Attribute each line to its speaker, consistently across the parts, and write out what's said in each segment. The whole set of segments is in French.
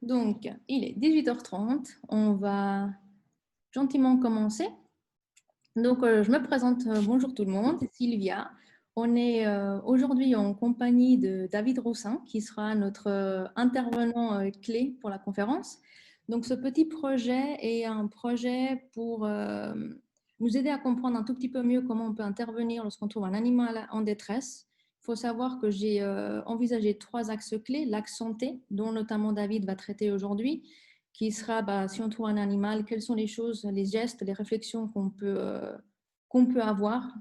Speaker 1: Donc, il est 18h30. On va gentiment commencer. Donc, je me présente. Bonjour tout le monde, c'est Sylvia. On est aujourd'hui en compagnie de David Roussin, qui sera notre intervenant clé pour la conférence. Donc, ce petit projet est un projet pour nous aider à comprendre un tout petit peu mieux comment on peut intervenir lorsqu'on trouve un animal en détresse. Il faut savoir que j'ai envisagé 3 axes clés. L'axe santé, dont notamment David va traiter aujourd'hui, qui sera, si on trouve un animal, quelles sont les choses, les gestes, les réflexions qu'on peut avoir,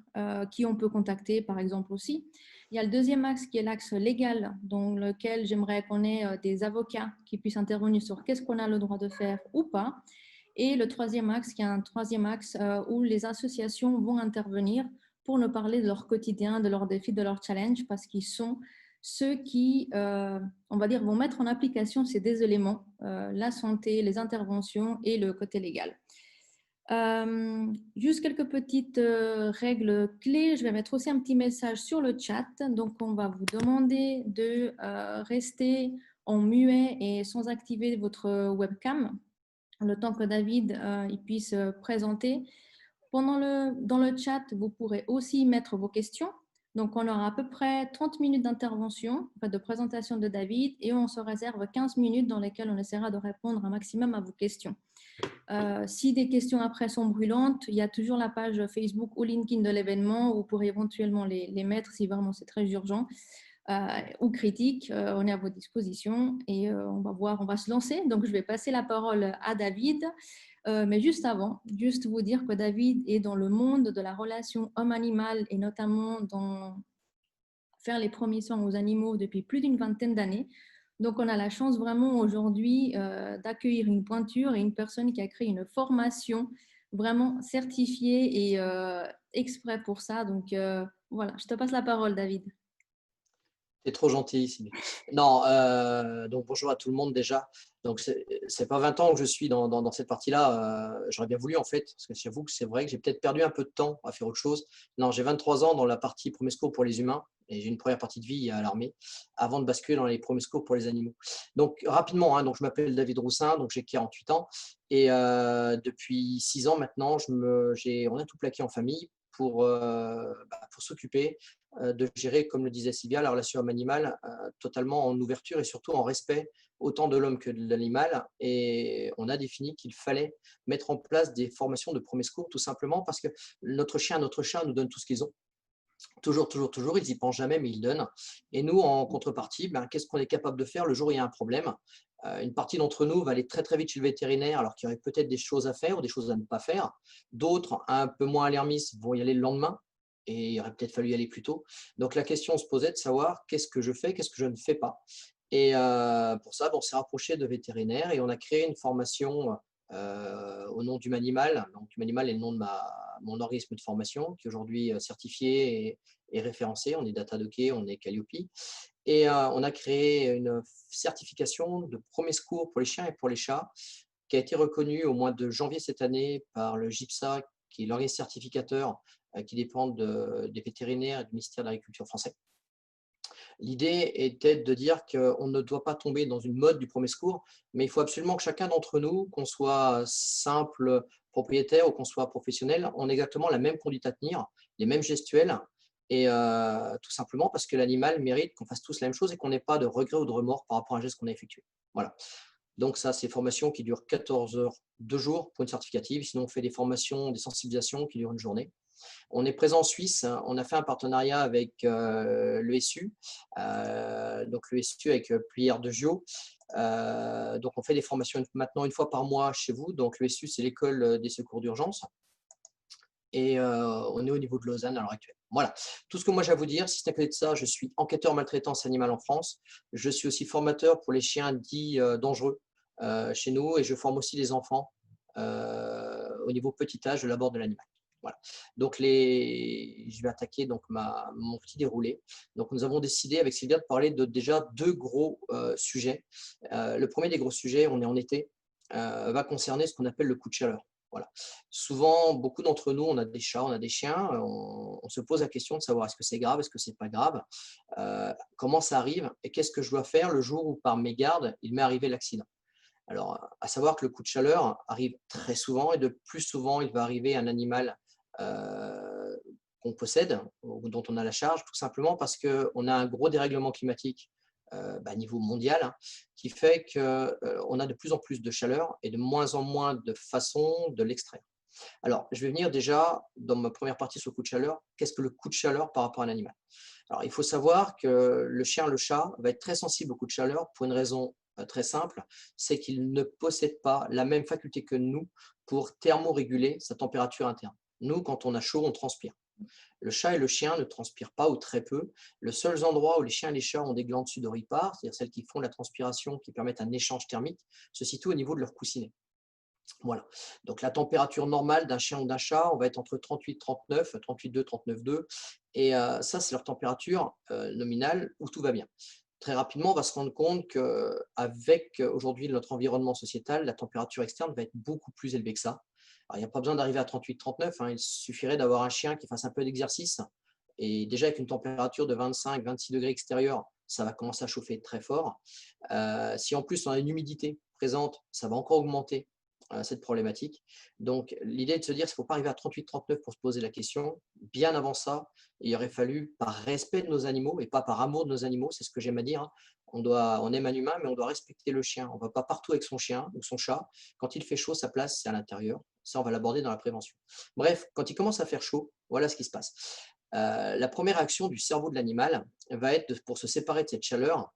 Speaker 1: qui on peut contacter, par exemple aussi. Il y a le deuxième axe qui est l'axe légal, dans lequel j'aimerais qu'on ait des avocats qui puissent intervenir sur qu'est-ce qu'on a le droit de faire ou pas. Et le troisième axe, qui est un troisième axe où les associations vont intervenir pour nous parler de leur quotidien, de leurs défis, de leurs challenges, parce qu'ils sont ceux qui, on va dire, vont mettre en application ces deux éléments, la santé, les interventions et le côté légal. Juste quelques petites règles clés. Je vais mettre aussi un petit message sur le chat. Donc, on va vous demander de rester en muet et sans activer votre webcam le temps que David il puisse présenter. Dans le chat, vous pourrez aussi mettre vos questions. Donc, on aura à peu près 30 minutes d'intervention, de présentation de David, et on se réserve 15 minutes dans lesquelles on essaiera de répondre un maximum à vos questions. Si des questions après sont brûlantes, il y a toujours la page Facebook ou LinkedIn de l'événement où vous pourrez éventuellement les mettre si vraiment c'est très urgent ou critique. On est à votre disposition et on va se lancer. Donc, je vais passer la parole à David. Mais juste avant, juste vous dire que David est dans le monde de la relation homme-animal et notamment dans faire les premiers soins aux animaux depuis plus d'une vingtaine d'années. Donc, on a la chance vraiment aujourd'hui d'accueillir une pointure et une personne qui a créé une formation vraiment certifiée et exprès pour ça. Donc, voilà, je te passe la parole, David.
Speaker 2: C'est trop gentil, Sylvie. Non, donc bonjour à tout le monde déjà. Donc c'est pas 20 ans que je suis dans cette partie-là, j'aurais bien voulu en fait, parce que j'avoue que c'est vrai que j'ai peut-être perdu un peu de temps à faire autre chose. Non, j'ai 23 ans dans la partie premiers secours pour les humains et j'ai une première partie de vie à l'armée avant de basculer dans les premiers secours pour les animaux. Donc rapidement, hein, donc je m'appelle David Roussin, donc j'ai 48 ans et depuis 6 ans maintenant, on a tout plaqué en famille pour s'occuper de gérer, comme le disait Sylvia, la relation homme-animal totalement en ouverture et surtout en respect autant de l'homme que de l'animal. Et on a défini qu'il fallait mettre en place des formations de premiers secours, tout simplement parce que notre chien, notre chat nous donne tout ce qu'ils ont. Toujours, toujours, toujours, ils y pensent jamais, mais ils donnent. Et nous, en contrepartie, qu'est-ce qu'on est capable de faire le jour où il y a un problème? Une partie d'entre nous va aller très très vite chez le vétérinaire alors qu'il y aurait peut-être des choses à faire ou des choses à ne pas faire. D'autres, un peu moins alarmistes, vont y aller le lendemain et il aurait peut-être fallu y aller plus tôt. Donc la question se posait de savoir qu'est-ce que je fais, qu'est-ce que je ne fais pas. Et pour ça, on s'est rapproché de vétérinaires et on a créé une formation au nom d'Humanimal. Donc Humanimal est le nom de mon organisme de formation qui est aujourd'hui certifié et référencé. On est Datadocké, on est Calliope. Et on a créé une certification de premier secours pour les chiens et pour les chats qui a été reconnue au mois de janvier cette année par le GIPSA, qui est l'organisme certificateur qui dépend des vétérinaires et du ministère de l'Agriculture français. L'idée était de dire qu'on ne doit pas tomber dans une mode du premier secours, mais il faut absolument que chacun d'entre nous, qu'on soit simple propriétaire ou qu'on soit professionnel, on ait exactement la même conduite à tenir, les mêmes gestuels, et tout simplement parce que l'animal mérite qu'on fasse tous la même chose et qu'on n'ait pas de regret ou de remords par rapport à un geste qu'on a effectué. Voilà. Donc ça, c'est une formation qui dure 14 heures, 2 jours pour une certificative. Sinon, on fait des formations, des sensibilisations qui durent une journée. On est présent en Suisse, on a fait un partenariat avec l'ESU, donc l'ESU avec Plière de Gio. Donc on fait des formations maintenant une fois par mois chez vous. Donc l'ESU, c'est l'école des secours d'urgence. Et on est au niveau de Lausanne à l'heure actuelle. Voilà, tout ce que moi j'ai à vous dire. Si c'est à côté de ça, je suis enquêteur maltraitance animale en France. Je suis aussi formateur pour les chiens dits dangereux chez nous et je forme aussi les enfants au niveau petit âge de l'abord de l'animal. Voilà. Donc je vais attaquer donc mon petit déroulé. Donc nous avons décidé avec Sylvia de parler de déjà 2 gros sujets. Le premier des gros sujets, on est en été, va concerner ce qu'on appelle le coup de chaleur. Voilà. Souvent, beaucoup d'entre nous, on a des chats, on a des chiens, on se pose la question de savoir est-ce que c'est grave, est-ce que c'est pas grave, comment ça arrive et qu'est-ce que je dois faire le jour où par mégarde, il m'est arrivé l'accident. Alors, à savoir que le coup de chaleur arrive très souvent et de plus souvent, il va arriver à un animal euh, qu'on possède ou dont on a la charge, tout simplement parce qu'on a un gros dérèglement climatique à niveau mondial, hein, qui fait qu'on a de plus en plus de chaleur et de moins en moins de façons de l'extraire. Alors, je vais venir déjà dans ma première partie sur le coup de chaleur. Qu'est-ce que le coup de chaleur par rapport à un animal? Alors, il faut savoir que le chien, le chat va être très sensible au coup de chaleur pour une raison très simple, c'est qu'il ne possède pas la même faculté que nous pour thermoréguler sa température interne. Nous, quand on a chaud, on transpire. Le chat et le chien ne transpirent pas ou très peu. Le seul endroit où les chiens et les chats ont des glandes sudoripares, c'est-à-dire celles qui font la transpiration, qui permettent un échange thermique, se situe au niveau de leur coussinet. Voilà. Donc la température normale d'un chien ou d'un chat, on va être entre 38-39, 38,2, 39,2. Et ça, c'est leur température nominale où tout va bien. Très rapidement, on va se rendre compte qu'avec aujourd'hui notre environnement sociétal, la température externe va être beaucoup plus élevée que ça. Alors, il n'y a pas besoin d'arriver à 38-39, hein, il suffirait d'avoir un chien qui fasse un peu d'exercice. Et déjà, avec une température de 25-26 degrés extérieur, ça va commencer à chauffer très fort. Si en plus on a une humidité présente, ça va encore augmenter cette problématique. Donc, l'idée est de se dire qu'il ne faut pas arriver à 38-39 pour se poser la question. Bien avant ça, il aurait fallu, par respect de nos animaux et pas par amour de nos animaux, c'est ce que j'aime à dire, hein, on aime un humain, mais on doit respecter le chien. On ne va pas partout avec son chien ou son chat. Quand il fait chaud, sa place, c'est à l'intérieur. Ça, on va l'aborder dans la prévention. Bref, quand il commence à faire chaud, voilà ce qui se passe. La première action du cerveau de l'animal va être, pour se séparer de cette chaleur,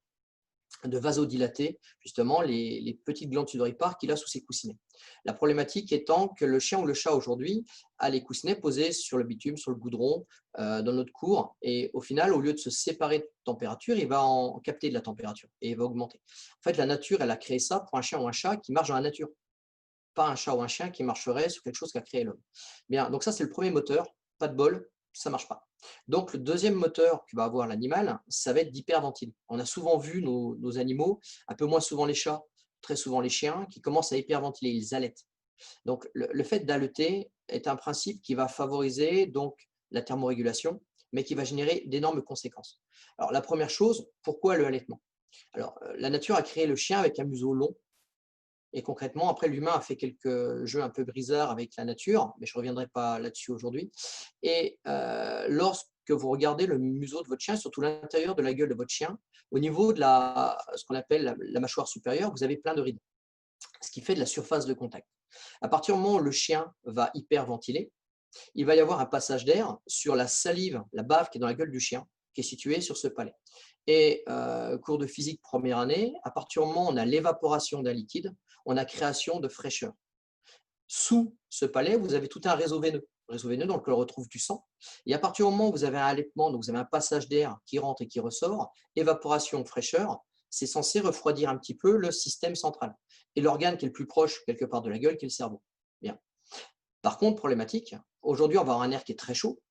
Speaker 2: de vasodilater justement les petites glandes sudoripares qu'il a sous ses coussinets. La problématique étant que le chien ou le chat aujourd'hui a les coussinets posés sur le bitume, sur le goudron, dans notre cour, et au final, au lieu de se séparer de température, il va en capter de la température et il va augmenter. En fait, la nature, elle a créé ça pour un chien ou un chat qui marche dans la nature, pas un chat ou un chien qui marcherait sur quelque chose qu'a créé l'homme. Bien, donc ça, c'est le premier moteur, pas de bol, ça ne marche pas. Donc, le deuxième moteur que va avoir l'animal, ça va être d'hyperventiler. On a souvent vu nos animaux, un peu moins souvent les chats, très souvent les chiens, qui commencent à hyperventiler, ils halètent. Donc, le fait d'halèter est un principe qui va favoriser donc la thermorégulation, mais qui va générer d'énormes conséquences. Alors, la première chose, pourquoi le halètement? Alors, la nature a créé le chien avec un museau long, et concrètement, après, l'humain a fait quelques jeux un peu brisards avec la nature, mais je ne reviendrai pas là-dessus aujourd'hui. Et lorsque vous regardez le museau de votre chien, surtout l'intérieur de la gueule de votre chien, au niveau de ce qu'on appelle la mâchoire supérieure, vous avez plein de rides, ce qui fait de la surface de contact. À partir du moment où le chien va hyperventiler, il va y avoir un passage d'air sur la salive, la bave qui est dans la gueule du chien, qui est située sur ce palais. Et cours de physique première année, à partir du moment où on a l'évaporation d'un liquide, on a création de fraîcheur. Sous ce palais, vous avez tout un réseau veineux dans lequel on retrouve du sang. Et à partir du moment où vous avez un halètement, donc vous avez un passage d'air qui rentre et qui ressort, évaporation, fraîcheur, c'est censé refroidir un petit peu le système central. Et l'organe qui est le plus proche, quelque part de la gueule, qui est le cerveau. Bien. Par contre, problématique, aujourd'hui, on va avoir un air qui est très chaud.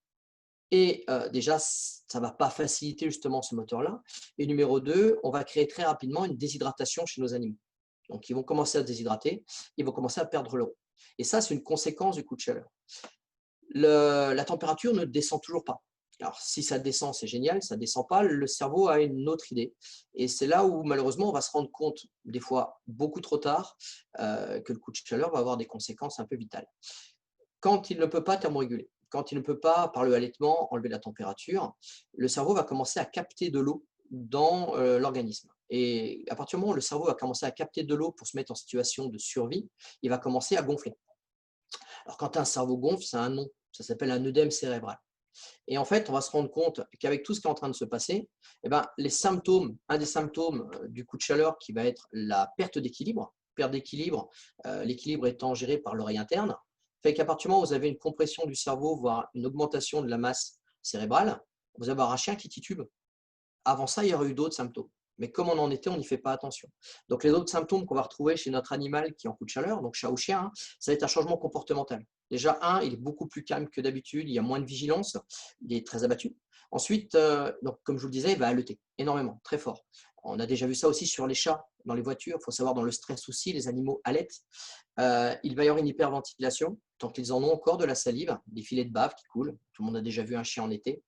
Speaker 2: Et déjà, ça ne va pas faciliter justement ce moteur-là. Et numéro 2, on va créer très rapidement une déshydratation chez nos animaux. Donc, ils vont commencer à se déshydrater, ils vont commencer à perdre l'eau. Et ça, c'est une conséquence du coup de chaleur. La température ne descend toujours pas. Alors, si ça descend, c'est génial. Ça ne descend pas, le cerveau a une autre idée. Et c'est là où, malheureusement, on va se rendre compte, des fois beaucoup trop tard, que le coup de chaleur va avoir des conséquences un peu vitales. Quand il ne peut pas thermoréguler, quand il ne peut pas, par le halètement, enlever la température, le cerveau va commencer à capter de l'eau dans l'organisme. Et à partir du moment où le cerveau va commencer à capter de l'eau pour se mettre en situation de survie, il va commencer à gonfler. Alors, quand un cerveau gonfle, c'est un nom, ça s'appelle un œdème cérébral. Et en fait, on va se rendre compte qu'avec tout ce qui est en train de se passer, eh ben, les symptômes, un des symptômes du coup de chaleur qui va être la perte d'équilibre, l'équilibre étant géré par l'oreille interne, fait qu'à partir du moment où vous avez une compression du cerveau, voire une augmentation de la masse cérébrale, vous allez avoir un chien qui titube. Avant ça, il y aurait eu d'autres symptômes. Mais comme on en était, on n'y fait pas attention. Donc, les autres symptômes qu'on va retrouver chez notre animal qui est en coup de chaleur, donc chat ou chien, ça va être un changement comportemental. Déjà, il est beaucoup plus calme que d'habitude, il y a moins de vigilance, il est très abattu. Ensuite, donc, comme je vous le disais, il va haleter énormément, très fort. On a déjà vu ça aussi sur les chats dans les voitures. Il faut savoir, dans le stress aussi, les animaux halètent. Il va y avoir une hyperventilation, tant qu'ils en ont encore de la salive, des filets de bave qui coulent. Tout le monde a déjà vu un chien en été.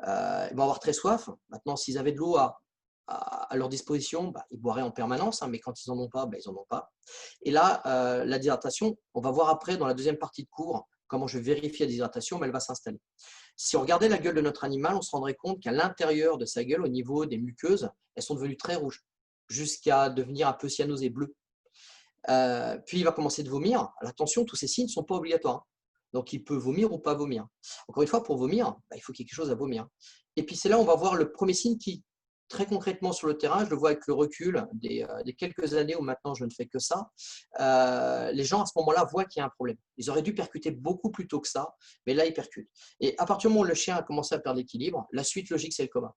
Speaker 2: Ils vont avoir très soif. Maintenant, s'ils avaient de l'eau à à leur disposition, ils boiraient en permanence, hein, mais quand ils n'en ont pas, ils n'en ont pas. Et là, la déshydratation, on va voir après dans la deuxième partie de cours comment je vérifie la déshydratation, mais elle va s'installer. Si on regardait la gueule de notre animal, on se rendrait compte qu'à l'intérieur de sa gueule, au niveau des muqueuses, elles sont devenues très rouges, jusqu'à devenir un peu cyanosées bleues. Puis il va commencer de vomir. Alors, attention, tous ces signes ne sont pas obligatoires, hein. Donc il peut vomir ou pas vomir. Encore une fois, pour vomir, il faut qu'il y ait quelque chose à vomir. Et puis c'est là où on va voir le premier signe qui, très concrètement sur le terrain, je le vois avec le recul des quelques années où maintenant je ne fais que ça, les gens à ce moment-là voient qu'il y a un problème. Ils auraient dû percuter beaucoup plus tôt que ça, mais là ils percutent. Et à partir du moment où le chien a commencé à perdre l'équilibre, la suite logique c'est le coma.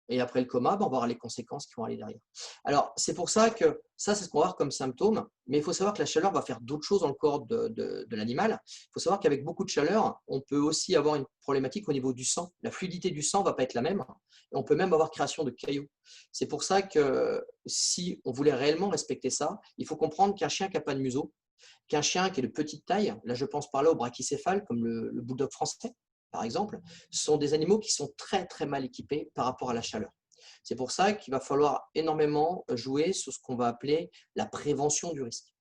Speaker 2: Et après le coma, on va voir les conséquences qui vont aller derrière. Alors, c'est pour ça que ça, c'est ce qu'on va voir comme symptôme. Mais il faut savoir que la chaleur va faire d'autres choses dans le corps de l'animal. Il faut savoir qu'avec beaucoup de chaleur, on peut aussi avoir une problématique au niveau du sang. La fluidité du sang ne va pas être la même. Et on peut même avoir création de caillots. C'est pour ça que si on voulait réellement respecter ça, il faut comprendre qu'un chien qui n'a pas de museau, qu'un chien qui est de petite taille, là je pense par là au brachycéphale, comme le bulldog français, par exemple, sont des animaux qui sont très très mal équipés par rapport à la chaleur. C'est pour ça qu'il va falloir énormément jouer sur ce qu'on va appeler la prévention du risque.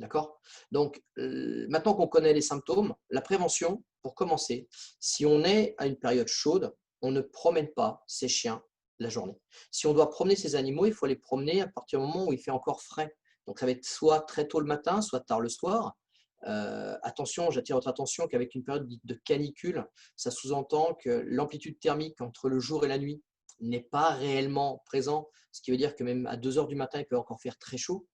Speaker 2: D'accord? Donc, maintenant qu'on connaît les symptômes, la prévention, pour commencer, si on est à une période chaude, on ne promène pas ces chiens la journée. Si on doit promener ces animaux, il faut les promener à partir du moment où il fait encore frais. Donc, ça va être soit très tôt le matin, soit tard le soir. Attention, j'attire votre attention qu'avec une période de canicule, ça sous-entend que l'amplitude thermique entre le jour et la nuit n'est pas réellement présent, ce qui veut dire que même à 2 heures du matin, il peut encore faire très chaud.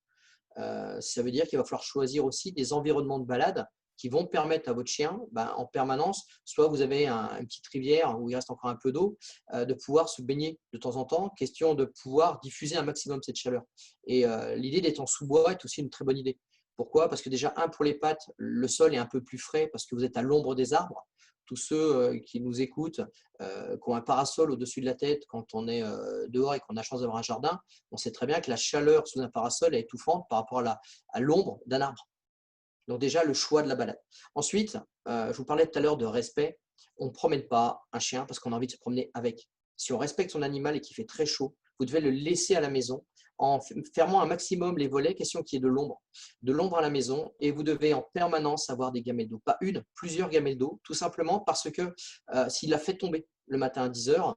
Speaker 2: Ça veut dire qu'il va falloir choisir aussi des environnements de balade qui vont permettre à votre chien, en permanence, soit vous avez une petite rivière où il reste encore un peu d'eau, de pouvoir se baigner de temps en temps, question de pouvoir diffuser un maximum cette chaleur. Et l'idée d'être en sous-bois est aussi une très bonne idée. Pourquoi? Parce que déjà, pour les pattes, le sol est un peu plus frais parce que vous êtes à l'ombre des arbres. Tous ceux qui nous écoutent, qui ont un parasol au-dessus de la tête quand on est dehors et qu'on a la chance d'avoir un jardin, on sait très bien que la chaleur sous un parasol est étouffante par rapport à l'ombre d'un arbre. Donc déjà, le choix de la balade. Ensuite, je vous parlais tout à l'heure de respect. On ne promène pas un chien parce qu'on a envie de se promener avec. Si on respecte son animal et qu'il fait très chaud, vous devez le laisser à la maison en fermant un maximum les volets, question qu'il y ait de l'ombre à la maison, et vous devez en permanence avoir des gamelles d'eau. Pas une, plusieurs gamelles d'eau, tout simplement parce que s'il la fait tomber le matin à 10 heures,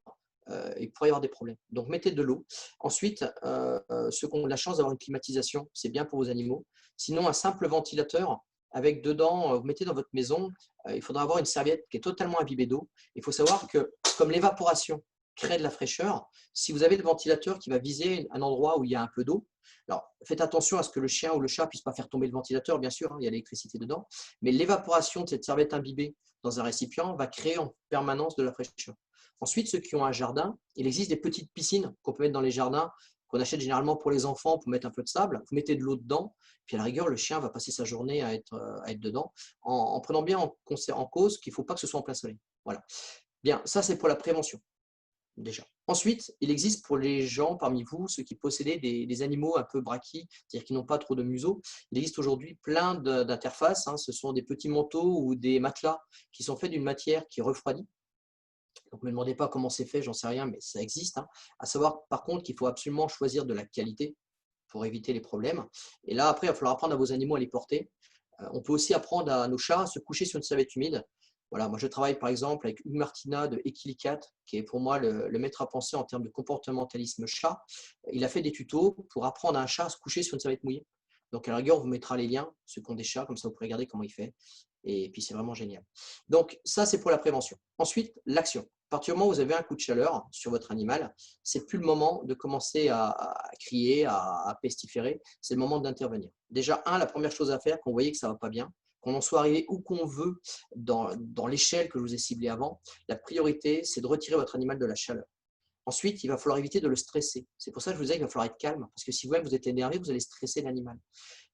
Speaker 2: il pourrait y avoir des problèmes. Donc, mettez de l'eau. Ensuite, ceux qui ont la chance d'avoir une climatisation, c'est bien pour vos animaux. Sinon, un simple ventilateur avec dedans, vous mettez dans votre maison, il faudra avoir une serviette qui est totalement imbibée d'eau. Il faut savoir que, comme l'évaporation crée de la fraîcheur, si vous avez le ventilateur qui va viser un endroit où il y a un peu d'eau, alors faites attention à ce que le chien ou le chat ne puisse pas faire tomber le ventilateur, bien sûr, il y a l'électricité dedans, mais l'évaporation de cette serviette imbibée dans un récipient va créer en permanence de la fraîcheur. Ensuite, ceux qui ont un jardin, il existe des petites piscines qu'on peut mettre dans les jardins, qu'on achète généralement pour les enfants pour mettre un peu de sable. Vous mettez de l'eau dedans, puis à la rigueur, le chien va passer sa journée à être dedans, en prenant bien en cause qu'il ne faut pas que ce soit en plein soleil. Voilà. Bien, ça c'est pour la prévention, déjà. Ensuite, il existe pour les gens parmi vous, ceux qui possédaient des animaux un peu braquis, c'est-à-dire qui n'ont pas trop de museau, il existe aujourd'hui plein d'interfaces. Ce sont des petits manteaux ou des matelas qui sont faits d'une matière qui refroidit. Donc, ne me demandez pas comment c'est fait, j'en sais rien, mais ça existe. À savoir, par contre, qu'il faut absolument choisir de la qualité pour éviter les problèmes. Et là, après, il va falloir apprendre à vos animaux à les porter. On peut aussi apprendre à nos chats à se coucher sur une serviette humide. Voilà, moi, je travaille par exemple avec Hugues Martina de Equilicat, qui est pour moi le maître à penser en termes de comportementalisme chat. Il a fait des tutos pour apprendre à un chat à se coucher sur une serviette mouillée. Donc, à la rigueur, on vous mettra les liens, ceux qui ont des chats, comme ça, vous pourrez regarder comment il fait. Et puis, c'est vraiment génial. Donc, ça, c'est pour la prévention. Ensuite, l'action. À partir du moment où vous avez un coup de chaleur sur votre animal, c'est plus le moment de commencer à crier, à pestiférer, c'est le moment d'intervenir. Déjà, la première chose à faire, quand vous voyez que ça ne va pas bien, qu'on en soit arrivé où qu'on veut dans l'échelle que je vous ai ciblée avant, la priorité, c'est de retirer votre animal de la chaleur. Ensuite, il va falloir éviter de le stresser. C'est pour ça que je vous disais qu'il va falloir être calme, parce que si vous-même vous êtes énervé, vous allez stresser l'animal.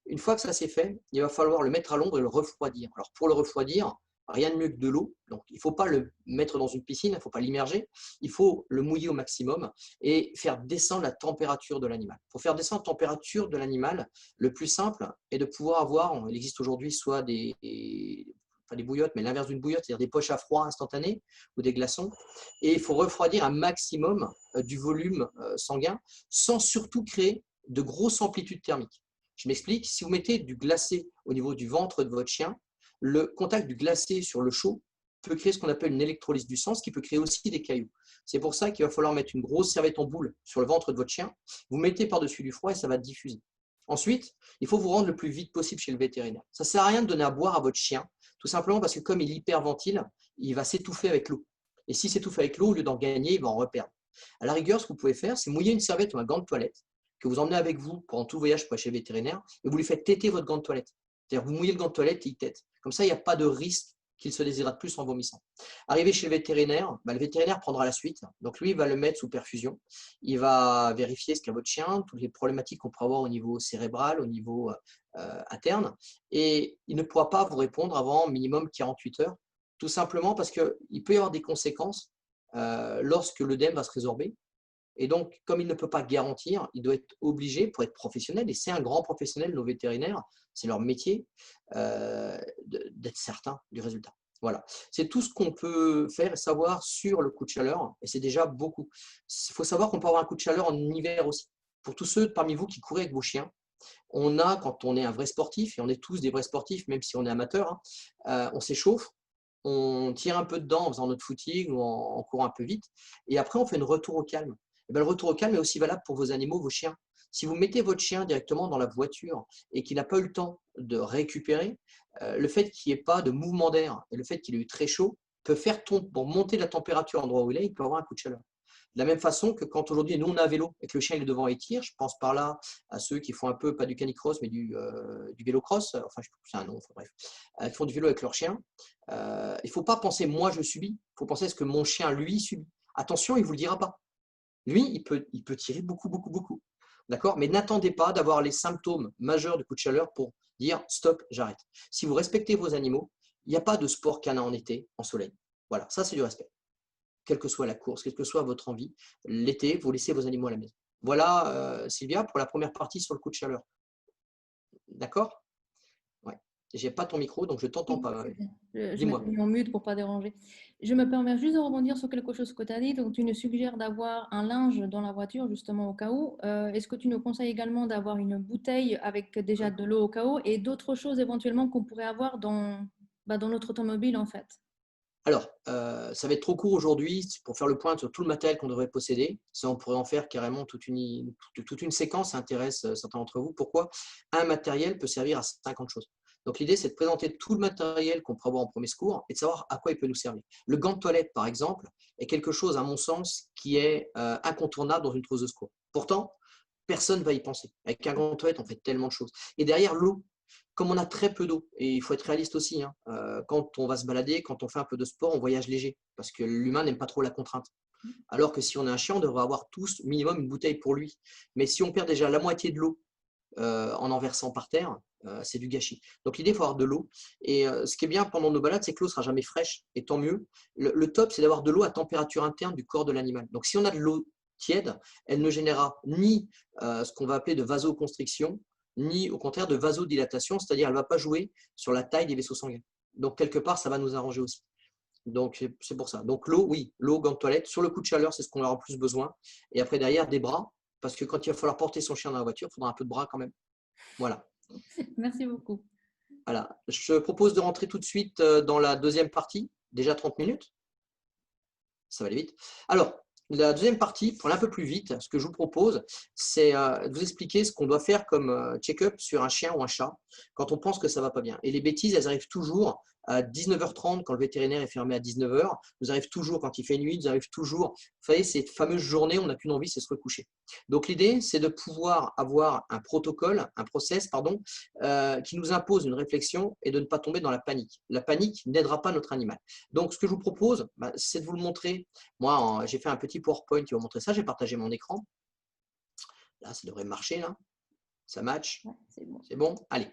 Speaker 2: Une fois que ça c'est fait, il va falloir le mettre à l'ombre et le refroidir. Alors pour le refroidir, rien de mieux que de l'eau. Donc il ne faut pas le mettre dans une piscine, il ne faut pas l'immerger. Il faut le mouiller au maximum et faire descendre la température de l'animal. Pour faire descendre la température de l'animal, le plus simple est de pouvoir avoir, il existe aujourd'hui soit enfin des bouillottes, mais l'inverse d'une bouillotte, c'est-à-dire des poches à froid instantanées ou des glaçons. Et il faut refroidir un maximum du volume sanguin sans surtout créer de grosses amplitudes thermiques. Je m'explique, si vous mettez du glacé au niveau du ventre de votre chien, le contact du glacé sur le chaud peut créer ce qu'on appelle une électrolyse du sang, ce qui peut créer aussi des cailloux. C'est pour ça qu'il va falloir mettre une grosse serviette en boule sur le ventre de votre chien. Vous mettez par-dessus du froid et ça va diffuser. Ensuite, il faut vous rendre le plus vite possible chez le vétérinaire. Ça ne sert à rien de donner à boire à votre chien, tout simplement parce que comme il hyperventile, il va s'étouffer avec l'eau. Et s'il s'étouffe avec l'eau, au lieu d'en gagner, il va en reperdre. À la rigueur, ce que vous pouvez faire, c'est mouiller une serviette ou un gant de toilette que vous emmenez avec vous pendant tout voyage pour aller chez le vétérinaire et vous lui faites téter votre gant de toilette. C'est-à-dire vous mouillez le gant de toilette et il tète. Comme ça, il n'y a pas de risque qu'il se déshydrate plus en vomissant. Arrivé chez le vétérinaire, le vétérinaire prendra la suite. Donc lui, il va le mettre sous perfusion. Il va vérifier ce qu'a votre chien, toutes les problématiques qu'on pourra avoir au niveau cérébral, au niveau interne. Et il ne pourra pas vous répondre avant minimum 48 heures, tout simplement parce qu'il peut y avoir des conséquences lorsque l'œdème va se résorber. Et donc, comme il ne peut pas garantir, il doit être obligé, pour être professionnel, et c'est un grand professionnel, nos vétérinaires, c'est leur métier, d'être certain du résultat. Voilà, c'est tout ce qu'on peut faire et savoir sur le coup de chaleur, et c'est déjà beaucoup. Il faut savoir qu'on peut avoir un coup de chaleur en hiver aussi. Pour tous ceux parmi vous qui courez avec vos chiens, on a, quand on est un vrai sportif, et on est tous des vrais sportifs, même si on est amateur, on s'échauffe, on tire un peu dedans en faisant notre footing ou en courant un peu vite, et après on fait un retour au calme. Et bien, le retour au calme est aussi valable pour vos animaux, vos chiens. Si vous mettez votre chien directement dans la voiture et qu'il n'a pas eu le temps de récupérer, le fait qu'il n'y ait pas de mouvement d'air et le fait qu'il ait eu très chaud peut faire pour monter la température à l'endroit où il peut avoir un coup de chaleur. De la même façon que quand aujourd'hui, nous, on a un vélo et que le chien il est devant et tire, je pense par là à ceux qui font un peu, pas du canicross, mais du vélo-cross, enfin, c'est un nom, enfin, bref, qui font du vélo avec leur chien. Il ne faut pas penser, moi, je subis, il faut penser à ce que mon chien, lui, subit. Attention, il ne vous le dira pas. Lui, il peut tirer beaucoup, beaucoup, beaucoup. D'accord? Mais n'attendez pas d'avoir les symptômes majeurs du coup de chaleur pour dire stop, j'arrête. Si vous respectez vos animaux, il n'y a pas de sport canin en été, en soleil. Voilà, ça c'est du respect. Quelle que soit la course, quelle que soit votre envie, l'été, vous laissez vos animaux à la maison. Voilà, Sylvia, pour la première partie sur le coup de chaleur. D'accord? Ouais. J'ai pas ton micro, donc je ne t'entends pas.
Speaker 1: Je
Speaker 2: Dis-moi.
Speaker 1: m'ai mis en mute pour ne pas déranger. Je me permets juste de rebondir sur quelque chose que tu as dit. Donc, tu nous suggères d'avoir un linge dans la voiture, justement, au cas où. Est-ce que tu nous conseilles également d'avoir une bouteille avec déjà de l'eau au cas où et d'autres choses éventuellement qu'on pourrait avoir dans notre automobile, en fait?
Speaker 2: Alors, ça va être trop court aujourd'hui pour faire le point sur tout le matériel qu'on devrait posséder. Ça, on pourrait en faire carrément toute une séquence, ça intéresse certains d'entre vous. Pourquoi? Un matériel peut servir à 50 choses. Donc, l'idée, c'est de présenter tout le matériel qu'on pourrait avoir en premier secours et de savoir à quoi il peut nous servir. Le gant de toilette, par exemple, est quelque chose, à mon sens, qui est incontournable dans une trousse de secours. Pourtant, personne ne va y penser. Avec un gant de toilette, on fait tellement de choses. Et derrière, l'eau. Comme on a très peu d'eau, et il faut être réaliste aussi, hein, quand on va se balader, quand on fait un peu de sport, on voyage léger, parce que l'humain n'aime pas trop la contrainte. Alors que si on a un chien, on devrait avoir tous minimum une bouteille pour lui. Mais si on perd déjà la moitié de l'eau en versant par terre, c'est du gâchis. Donc l'idée, il faut avoir de l'eau. Et ce qui est bien pendant nos balades, c'est que l'eau ne sera jamais fraîche, et tant mieux. Le top, c'est d'avoir de l'eau à température interne du corps de l'animal. Donc si on a de l'eau tiède, elle ne générera ni ce qu'on va appeler de vasoconstriction, ni au contraire de vasodilatation, c'est-à-dire elle ne va pas jouer sur la taille des vaisseaux sanguins. Donc quelque part, ça va nous arranger aussi. Donc c'est pour ça. Donc l'eau, oui, l'eau, gants de toilette. Sur le coup de chaleur, c'est ce qu'on aura le plus besoin. Et après, derrière, des bras, parce que quand il va falloir porter son chien dans la voiture, il faudra un peu de bras quand même. Voilà.
Speaker 1: Merci beaucoup.
Speaker 2: Voilà. Je propose de rentrer tout de suite dans la deuxième partie. Déjà 30 minutes. Ça va aller vite. Alors, la deuxième partie, pour aller un peu plus vite, ce que je vous propose, c'est de vous expliquer ce qu'on doit faire comme check-up sur un chien ou un chat quand on pense que ça ne va pas bien. Et les bêtises, elles arrivent toujours à 19h30 quand le vétérinaire est fermé à 19h. Nous arrivent toujours quand il fait nuit, nous arrivent toujours. Vous savez, ces fameuses journées, on n'a qu'une envie, c'est se recoucher. Donc l'idée, c'est de pouvoir avoir un protocole, un process, pardon, qui nous impose une réflexion et de ne pas tomber dans la panique. La panique n'aidera pas notre animal. Donc ce que je vous propose, c'est de vous le montrer. Moi, j'ai fait un petit PowerPoint qui va montrer ça. J'ai partagé mon écran. Là, ça devrait marcher. Là. Ça match.
Speaker 1: Ouais, c'est bon.
Speaker 2: C'est bon. Allez.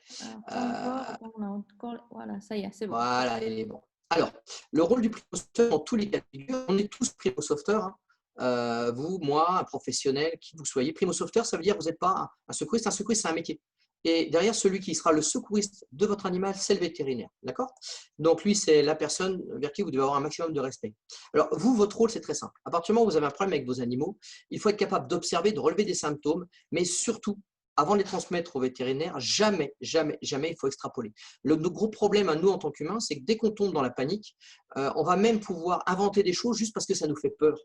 Speaker 1: Voilà, ça y est, c'est bon.
Speaker 2: Voilà, il est bon. Alors, le rôle du primo sauveteur dans tous les cas de figure, on est tous primo sauveteurs. Vous, moi, un professionnel, qui vous soyez. Primo sauveteur, ça veut dire que vous n'êtes pas un secouriste. Un secouriste, c'est un métier. Et derrière, celui qui sera le secouriste de votre animal, c'est le vétérinaire. D'accord? Donc, lui, c'est la personne vers qui vous devez avoir un maximum de respect. Alors, vous, votre rôle, c'est très simple. À partir du moment où vous avez un problème avec vos animaux, il faut être capable d'observer, de relever des symptômes, mais surtout, avant de les transmettre au vétérinaire, jamais, jamais, jamais il faut extrapoler. Le gros problème à nous en tant qu'humains, c'est que dès qu'on tombe dans la panique, on va même pouvoir inventer des choses juste parce que ça nous fait peur.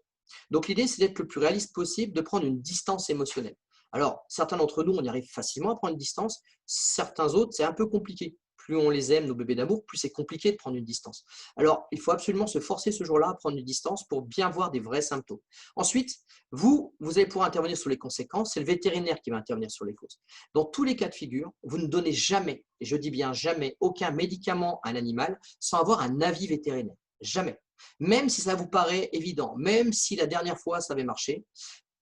Speaker 2: Donc l'idée, c'est d'être le plus réaliste possible, de prendre une distance émotionnelle. Alors, certains d'entre nous, on y arrive facilement à prendre une distance. Certains autres, c'est un peu compliqué. Plus on les aime, nos bébés d'amour, plus c'est compliqué de prendre une distance. Alors, il faut absolument se forcer ce jour-là à prendre une distance pour bien voir des vrais symptômes. Ensuite, vous allez pouvoir intervenir sur les conséquences. C'est le vétérinaire qui va intervenir sur les causes. Dans tous les cas de figure, vous ne donnez jamais, et je dis bien jamais, aucun médicament à un animal sans avoir un avis vétérinaire. Jamais. Même si ça vous paraît évident, même si la dernière fois ça avait marché,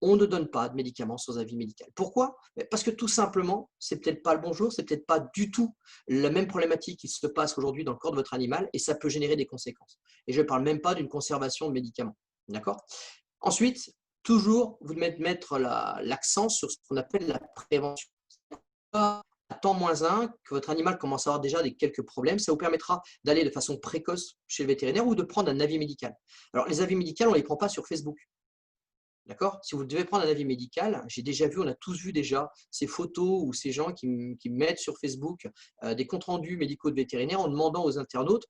Speaker 2: on ne donne pas de médicaments sans avis médical. Pourquoi? Parce que tout simplement, c'est peut-être pas le bon jour, c'est peut-être pas du tout la même problématique qui se passe aujourd'hui dans le corps de votre animal et ça peut générer des conséquences. Et je ne parle même pas d'une conservation de médicaments. D'accord? Ensuite, toujours vous devez mettre l'accent sur ce qu'on appelle la prévention. À temps moins 1, que votre animal commence à avoir déjà quelques problèmes, ça vous permettra d'aller de façon précoce chez le vétérinaire ou de prendre un avis médical. Alors, les avis médicaux, on ne les prend pas sur Facebook. D'accord? Si vous devez prendre un avis médical, j'ai déjà vu, on a tous vu déjà ces photos ou ces gens qui mettent sur Facebook des comptes rendus médicaux de vétérinaires en demandant aux internautes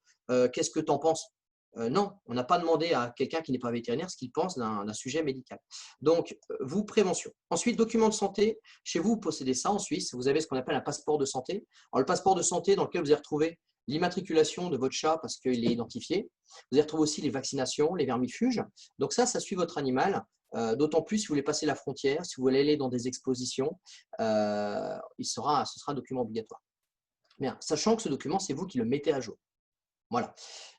Speaker 2: qu'est-ce que tu en penses? Non, on n'a pas demandé à quelqu'un qui n'est pas vétérinaire ce qu'il pense d'un sujet médical. Donc, vous, prévention. Ensuite, documents de santé. Chez vous, vous possédez ça en Suisse. Vous avez ce qu'on appelle un passeport de santé. Alors, le passeport de santé dans lequel vous allez retrouver l'immatriculation de votre chat parce qu'il est identifié. Vous allez retrouver aussi les vaccinations, les vermifuges. Donc ça suit votre animal. D'autant plus si vous voulez passer la frontière, si vous voulez aller dans des expositions, ce sera un document obligatoire. Bien, sachant que ce document, c'est vous qui le mettez à jour. Voilà.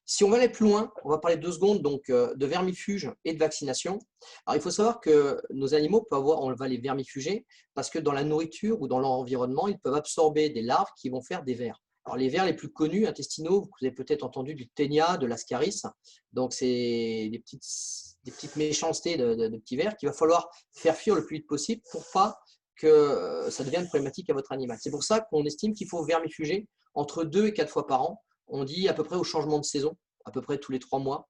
Speaker 2: Si on va aller plus loin, on va parler 2 secondes donc, de vermifuges et de vaccination. Alors, il faut savoir que nos animaux peuvent avoir, on va les vermifuger parce que dans la nourriture ou dans leur environnement, ils peuvent absorber des larves qui vont faire des vers. Alors, les vers les plus connus intestinaux, vous avez peut-être entendu du ténia, de l'ascaris. Donc, c'est des petites méchancetés de petits vers qu'il va falloir faire fuir le plus vite possible pour pas que ça devienne problématique à votre animal. C'est pour ça qu'on estime qu'il faut vermifuger entre 2 et 4 fois par an. On dit à peu près au changement de saison, à peu près tous les 3 mois,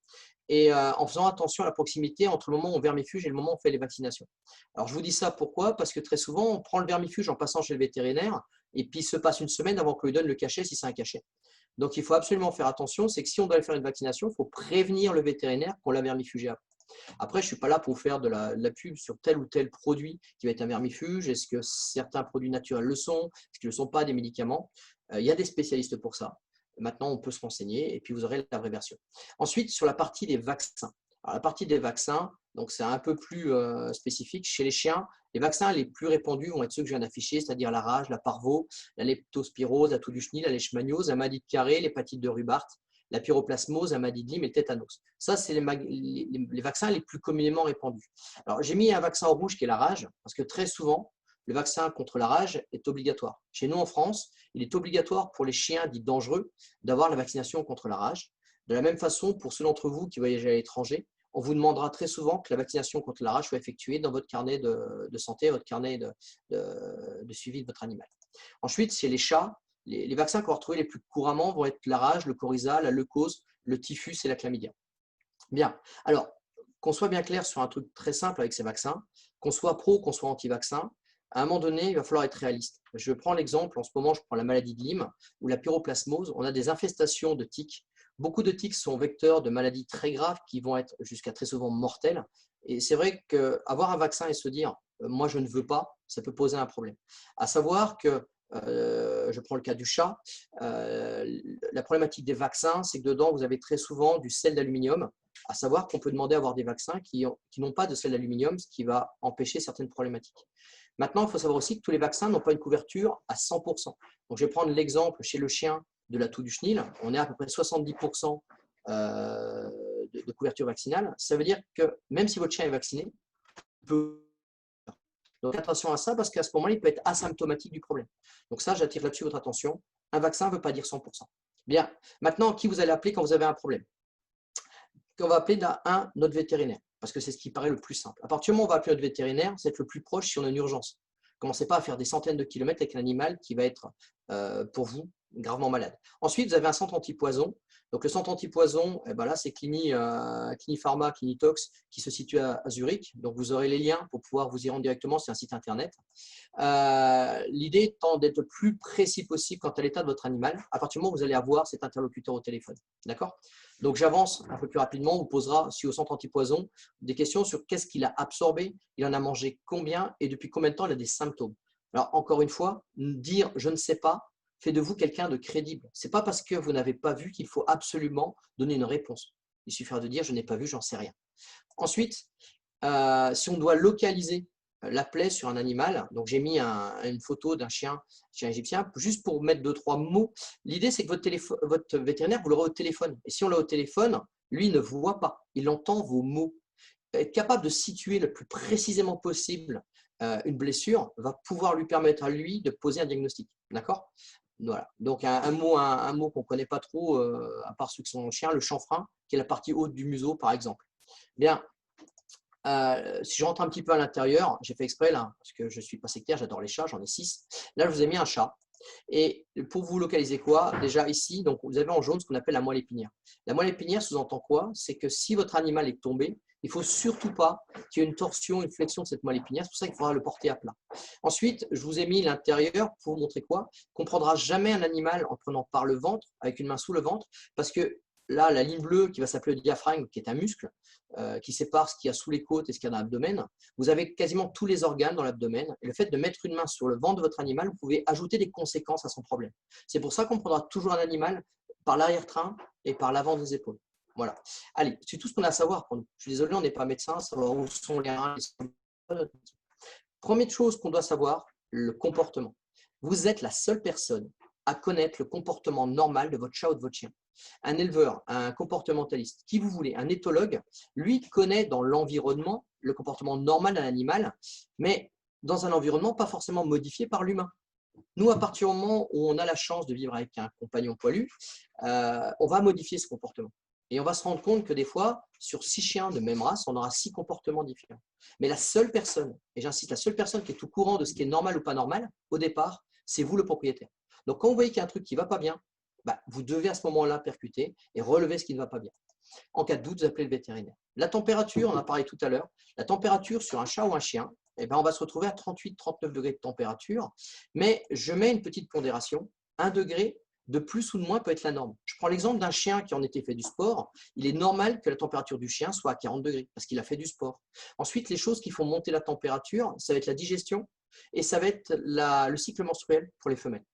Speaker 2: et en faisant attention à la proximité entre le moment où on vermifuge et le moment où on fait les vaccinations. Alors je vous dis ça pourquoi? Parce que très souvent, on prend le vermifuge en passant chez le vétérinaire, et puis il se passe une semaine avant qu'on lui donne le cachet si c'est un cachet. Donc il faut absolument faire attention, c'est que si on doit aller faire une vaccination, il faut prévenir le vétérinaire qu'on l'a vermifugé après. Après, je ne suis pas là pour faire de la pub sur tel ou tel produit qui va être un vermifuge. Est-ce que certains produits naturels le sont? Est-ce qu'ils ne le sont pas des médicaments? Il y a des spécialistes pour ça. Maintenant, on peut se renseigner et puis vous aurez la vraie version. Ensuite, sur la partie des vaccins. Alors, la partie des vaccins, donc c'est un peu plus spécifique. Chez les chiens, les vaccins les plus répandus vont être ceux que je viens d'afficher, c'est-à-dire la rage, la parvo, la leptospirose, la toux du chenil, la leishmaniose, la maladie de Carré, l'hépatite de Rubart, la pyroplasmose, la maladie de Lyme et le tétanos. Ça, c'est les vaccins les plus communément répandus. Alors, j'ai mis un vaccin en rouge qui est la rage, parce que très souvent, le vaccin contre la rage est obligatoire. Chez nous, en France, il est obligatoire pour les chiens dits dangereux d'avoir la vaccination contre la rage. De la même façon, pour ceux d'entre vous qui voyagent à l'étranger, on vous demandera très souvent que la vaccination contre la rage soit effectuée dans votre carnet de santé, votre carnet de suivi de votre animal. Ensuite, chez les chats, les vaccins qu'on va retrouver les plus couramment vont être la rage, le coryza, la leucose, le typhus et la chlamydia. Bien, alors, qu'on soit bien clair sur un truc très simple avec ces vaccins, qu'on soit pro, qu'on soit anti-vaccin, à un moment donné, il va falloir être réaliste. Je prends l'exemple, en ce moment, je prends la maladie de Lyme ou la pyroplasmose. On a des infestations de tiques. Beaucoup de tiques sont vecteurs de maladies très graves qui vont être jusqu'à très souvent mortelles. Et c'est vrai qu'avoir un vaccin et se dire « moi, je ne veux pas », ça peut poser un problème. À savoir que, je prends le cas du chat, la problématique des vaccins, c'est que dedans, vous avez très souvent du sel d'aluminium. À savoir qu'on peut demander à avoir des vaccins qui n'ont pas de sel d'aluminium, ce qui va empêcher certaines problématiques. Maintenant, il faut savoir aussi que tous les vaccins n'ont pas une couverture à 100%. Donc, je vais prendre l'exemple chez le chien de la toux du chenil. On est à peu près 70% de couverture vaccinale. Ça veut dire que même si votre chien est vacciné, il peut... Donc, attention à ça parce qu'à ce moment-là, il peut être asymptomatique du problème. Donc ça, j'attire là-dessus votre attention. Un vaccin ne veut pas dire 100%. Bien. Maintenant, qui vous allez appeler quand vous avez un problème? On va appeler notre vétérinaire, parce que c'est ce qui paraît le plus simple. À partir du moment où on va appeler notre vétérinaire, c'est être le plus proche si on a une urgence. Commencez pas à faire des centaines de kilomètres avec un animal qui va être pour vous gravement malade. Ensuite, vous avez un centre antipoison. Donc, le centre antipoison, eh ben là, c'est Clini-Pharma, Clini-Tox, qui se situe à Zurich. Donc, vous aurez les liens pour pouvoir vous y rendre directement. C'est un site internet. L'idée étant d'être le plus précis possible quant à l'état de votre animal, à partir du moment où vous allez avoir cet interlocuteur au téléphone. D'accord? Donc, j'avance un peu plus rapidement. On vous posera, si au centre antipoison, des questions sur qu'est-ce qu'il a absorbé, il en a mangé combien et depuis combien de temps il a des symptômes. Alors, encore une fois, dire je ne sais pas fait de vous quelqu'un de crédible. Ce n'est pas parce que vous n'avez pas vu qu'il faut absolument donner une réponse. Il suffira de dire je n'ai pas vu, j'en sais rien. Ensuite, si on doit localiser la plaie sur un animal, donc j'ai mis une photo d'un chien égyptien, juste pour mettre 2-3 mots. L'idée, c'est que votre vétérinaire, vous l'aurez au téléphone. Et si on l'a au téléphone, lui ne voit pas, il entend vos mots. Être capable de situer le plus précisément possible une blessure va pouvoir lui permettre à lui de poser un diagnostic. D'accord? Voilà. Donc, un mot qu'on ne connaît pas trop, à part ceux qui sont chiens, le chanfrein, qui est la partie haute du museau, par exemple. Bien, si je rentre un petit peu à l'intérieur, j'ai fait exprès là, parce que je ne suis pas sectaire, j'adore les chats, j'en ai 6. Là, je vous ai mis un chat. Et pour vous localiser quoi? Déjà ici, donc vous avez en jaune ce qu'on appelle la moelle épinière. La moelle épinière sous-entend quoi? C'est que si votre animal est tombé, il ne faut surtout pas qu'il y ait une torsion, une flexion de cette moelle épinière. C'est pour ça qu'il faudra le porter à plat. Ensuite, je vous ai mis l'intérieur pour vous montrer quoi? Qu'on ne prendra jamais un animal en prenant par le ventre, avec une main sous le ventre, parce que là, la ligne bleue qui va s'appeler le diaphragme, qui est un muscle, qui sépare ce qu'il y a sous les côtes et ce qu'il y a dans l'abdomen, vous avez quasiment tous les organes dans l'abdomen. Et le fait de mettre une main sur le ventre de votre animal, vous pouvez ajouter des conséquences à son problème. C'est pour ça qu'on prendra toujours un animal par l'arrière-train et par l'avant des épaules. Voilà. Allez, c'est tout ce qu'on a à savoir pour nous. Je suis désolé, on n'est pas médecin, savoir où sont les reins. Première chose qu'on doit savoir, le comportement. Vous êtes la seule personne à connaître le comportement normal de votre chat ou de votre chien. Un éleveur, un comportementaliste, qui vous voulez, un éthologue, lui connaît dans l'environnement le comportement normal d'un animal, mais dans un environnement pas forcément modifié par l'humain. Nous, à partir du moment où on a la chance de vivre avec un compagnon poilu, on va modifier ce comportement. Et on va se rendre compte que des fois, sur 6 chiens de même race, on aura 6 comportements différents. Mais la seule personne, et j'insiste, la seule personne qui est au courant de ce qui est normal ou pas normal, au départ, c'est vous le propriétaire. Donc quand vous voyez qu'il y a un truc qui ne va pas bien, vous devez à ce moment-là percuter et relever ce qui ne va pas bien. En cas de doute, vous appelez le vétérinaire. La température, on en a parlé tout à l'heure, la température sur un chat ou un chien, on va se retrouver à 38-39 degrés de température, mais je mets une petite pondération, 1 degré de plus ou de moins peut être la norme. Je prends l'exemple d'un chien qui en était fait du sport. Il est normal que la température du chien soit à 40 degrés parce qu'il a fait du sport. Ensuite, les choses qui font monter la température, ça va être la digestion et ça va être le cycle menstruel pour les femelles.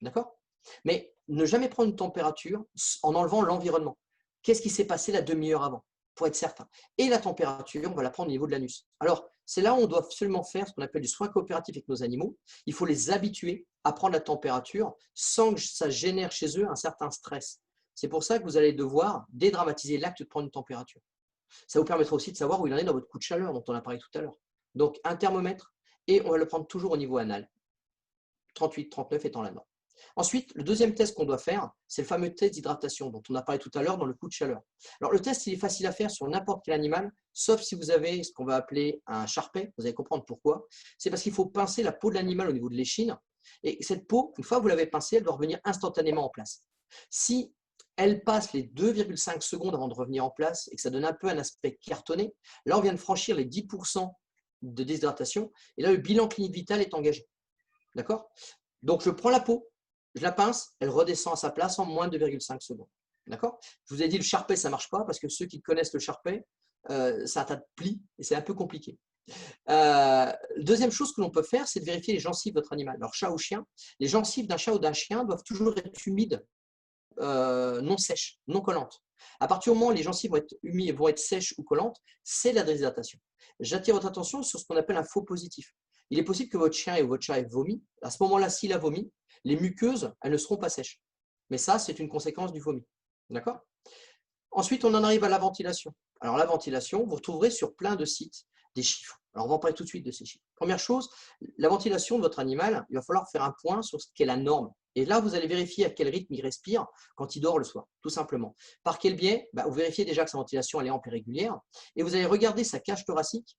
Speaker 2: D'accord? Mais ne jamais prendre une température en enlevant l'environnement. Qu'est-ce qui s'est passé la demi-heure avant? Pour être certain. Et la température, on va la prendre au niveau de l'anus. Alors, c'est là où on doit absolument faire ce qu'on appelle du soin coopératif avec nos animaux. Il faut les habituer à prendre la température sans que ça génère chez eux un certain stress. C'est pour ça que vous allez devoir dédramatiser l'acte de prendre une température. Ça vous permettra aussi de savoir où il en est dans votre coup de chaleur dont on a parlé tout à l'heure. Donc, un thermomètre, et on va le prendre toujours au niveau anal. 38-39 étant la norme. Ensuite, le deuxième test qu'on doit faire, c'est le fameux test d'hydratation dont on a parlé tout à l'heure dans le coup de chaleur. Alors, le test, il est facile à faire sur n'importe quel animal, sauf si vous avez ce qu'on va appeler un charpet. Vous allez comprendre pourquoi. C'est parce qu'il faut pincer la peau de l'animal au niveau de l'échine. Et cette peau, une fois que vous l'avez pincée, elle doit revenir instantanément en place. Si elle passe les 2,5 secondes avant de revenir en place et que ça donne un peu un aspect cartonné, là, on vient de franchir les 10% de déshydratation. Et là, le bilan clinique vital est engagé. D'accord? Donc, je prends la peau, je la pince, elle redescend à sa place en moins de 2,5 secondes. D'accord? Je vous ai dit, le charpet, ça ne marche pas parce que ceux qui connaissent le charpet, c'est un tas de plis et c'est un peu compliqué. Deuxième chose que l'on peut faire, c'est de vérifier les gencives de votre animal. Alors, chat ou chien, les gencives d'un chat ou d'un chien doivent toujours être humides, non sèches, non collantes. À partir du moment où les gencives vont être humides, vont être sèches ou collantes, c'est la déshydratation. J'attire votre attention sur ce qu'on appelle un faux positif. Il est possible que votre chien ou votre chat ait vomi. À ce moment-là, s'il a vomi, les muqueuses, elles ne seront pas sèches. Mais ça, c'est une conséquence du vomi. D'accord? Ensuite, on en arrive à la ventilation. Alors, la ventilation, vous retrouverez sur plein de sites des chiffres. Alors, on va en parler tout de suite de ces chiffres. Première chose, la ventilation de votre animal, il va falloir faire un point sur ce qu'est la norme. Et là, vous allez vérifier à quel rythme il respire quand il dort le soir, tout simplement. Par quel biais? Vous vérifiez déjà que sa ventilation elle est ample et régulière. Et vous allez regarder sa cage thoracique.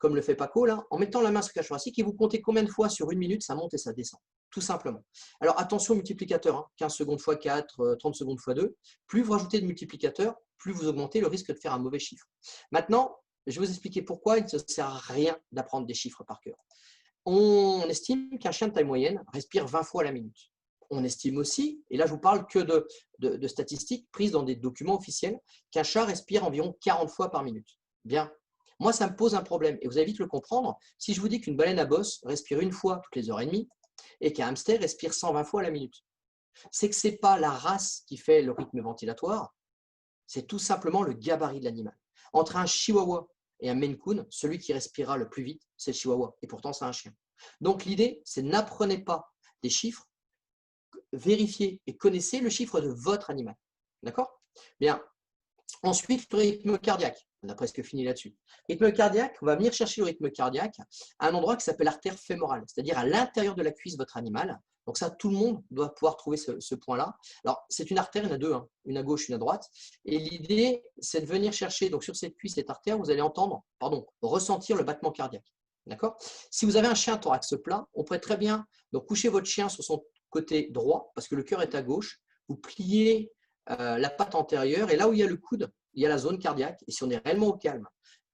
Speaker 2: comme le fait Paco, là, en mettant la main sur le cage thoracique et vous comptez combien de fois sur une minute ça monte et ça descend, tout simplement. Alors attention au multiplicateur, hein, 15 secondes x 4, 30 secondes x 2. Plus vous rajoutez de multiplicateur, plus vous augmentez le risque de faire un mauvais chiffre. Maintenant, je vais vous expliquer pourquoi il ne sert à rien d'apprendre des chiffres par cœur. On estime qu'un chien de taille moyenne respire 20 fois à la minute. On estime aussi, et là je vous parle que de statistiques prises dans des documents officiels, qu'un chat respire environ 40 fois par minute. Bien. Moi, ça me pose un problème, et vous allez vite le comprendre, si je vous dis qu'une baleine à bosse respire une fois toutes les heures et demie, et qu'un hamster respire 120 fois à la minute. C'est que ce n'est pas la race qui fait le rythme ventilatoire, c'est tout simplement le gabarit de l'animal. Entre un chihuahua et un Maine Coon, celui qui respirera le plus vite, c'est le chihuahua, et pourtant c'est un chien. Donc l'idée, c'est n'apprenez pas des chiffres, vérifiez et connaissez le chiffre de votre animal. D'accord? Bien. Ensuite, le rythme cardiaque. On a presque fini là-dessus. Rythme cardiaque, on va venir chercher le rythme cardiaque à un endroit qui s'appelle l'artère fémorale, c'est-à-dire à l'intérieur de la cuisse de votre animal. Donc ça, tout le monde doit pouvoir trouver ce point-là. Alors, c'est une artère, il y en a deux, hein, une à gauche, une à droite. Et l'idée, c'est de venir chercher, donc sur cette cuisse, cette artère, vous allez ressentir le battement cardiaque. D'accord? Si vous avez un chien thorax plat, on pourrait très bien donc, coucher votre chien sur son côté droit, parce que le cœur est à gauche. Vous pliez la patte antérieure, et là où il y a le coude, il y a la zone cardiaque. Et si on est réellement au calme,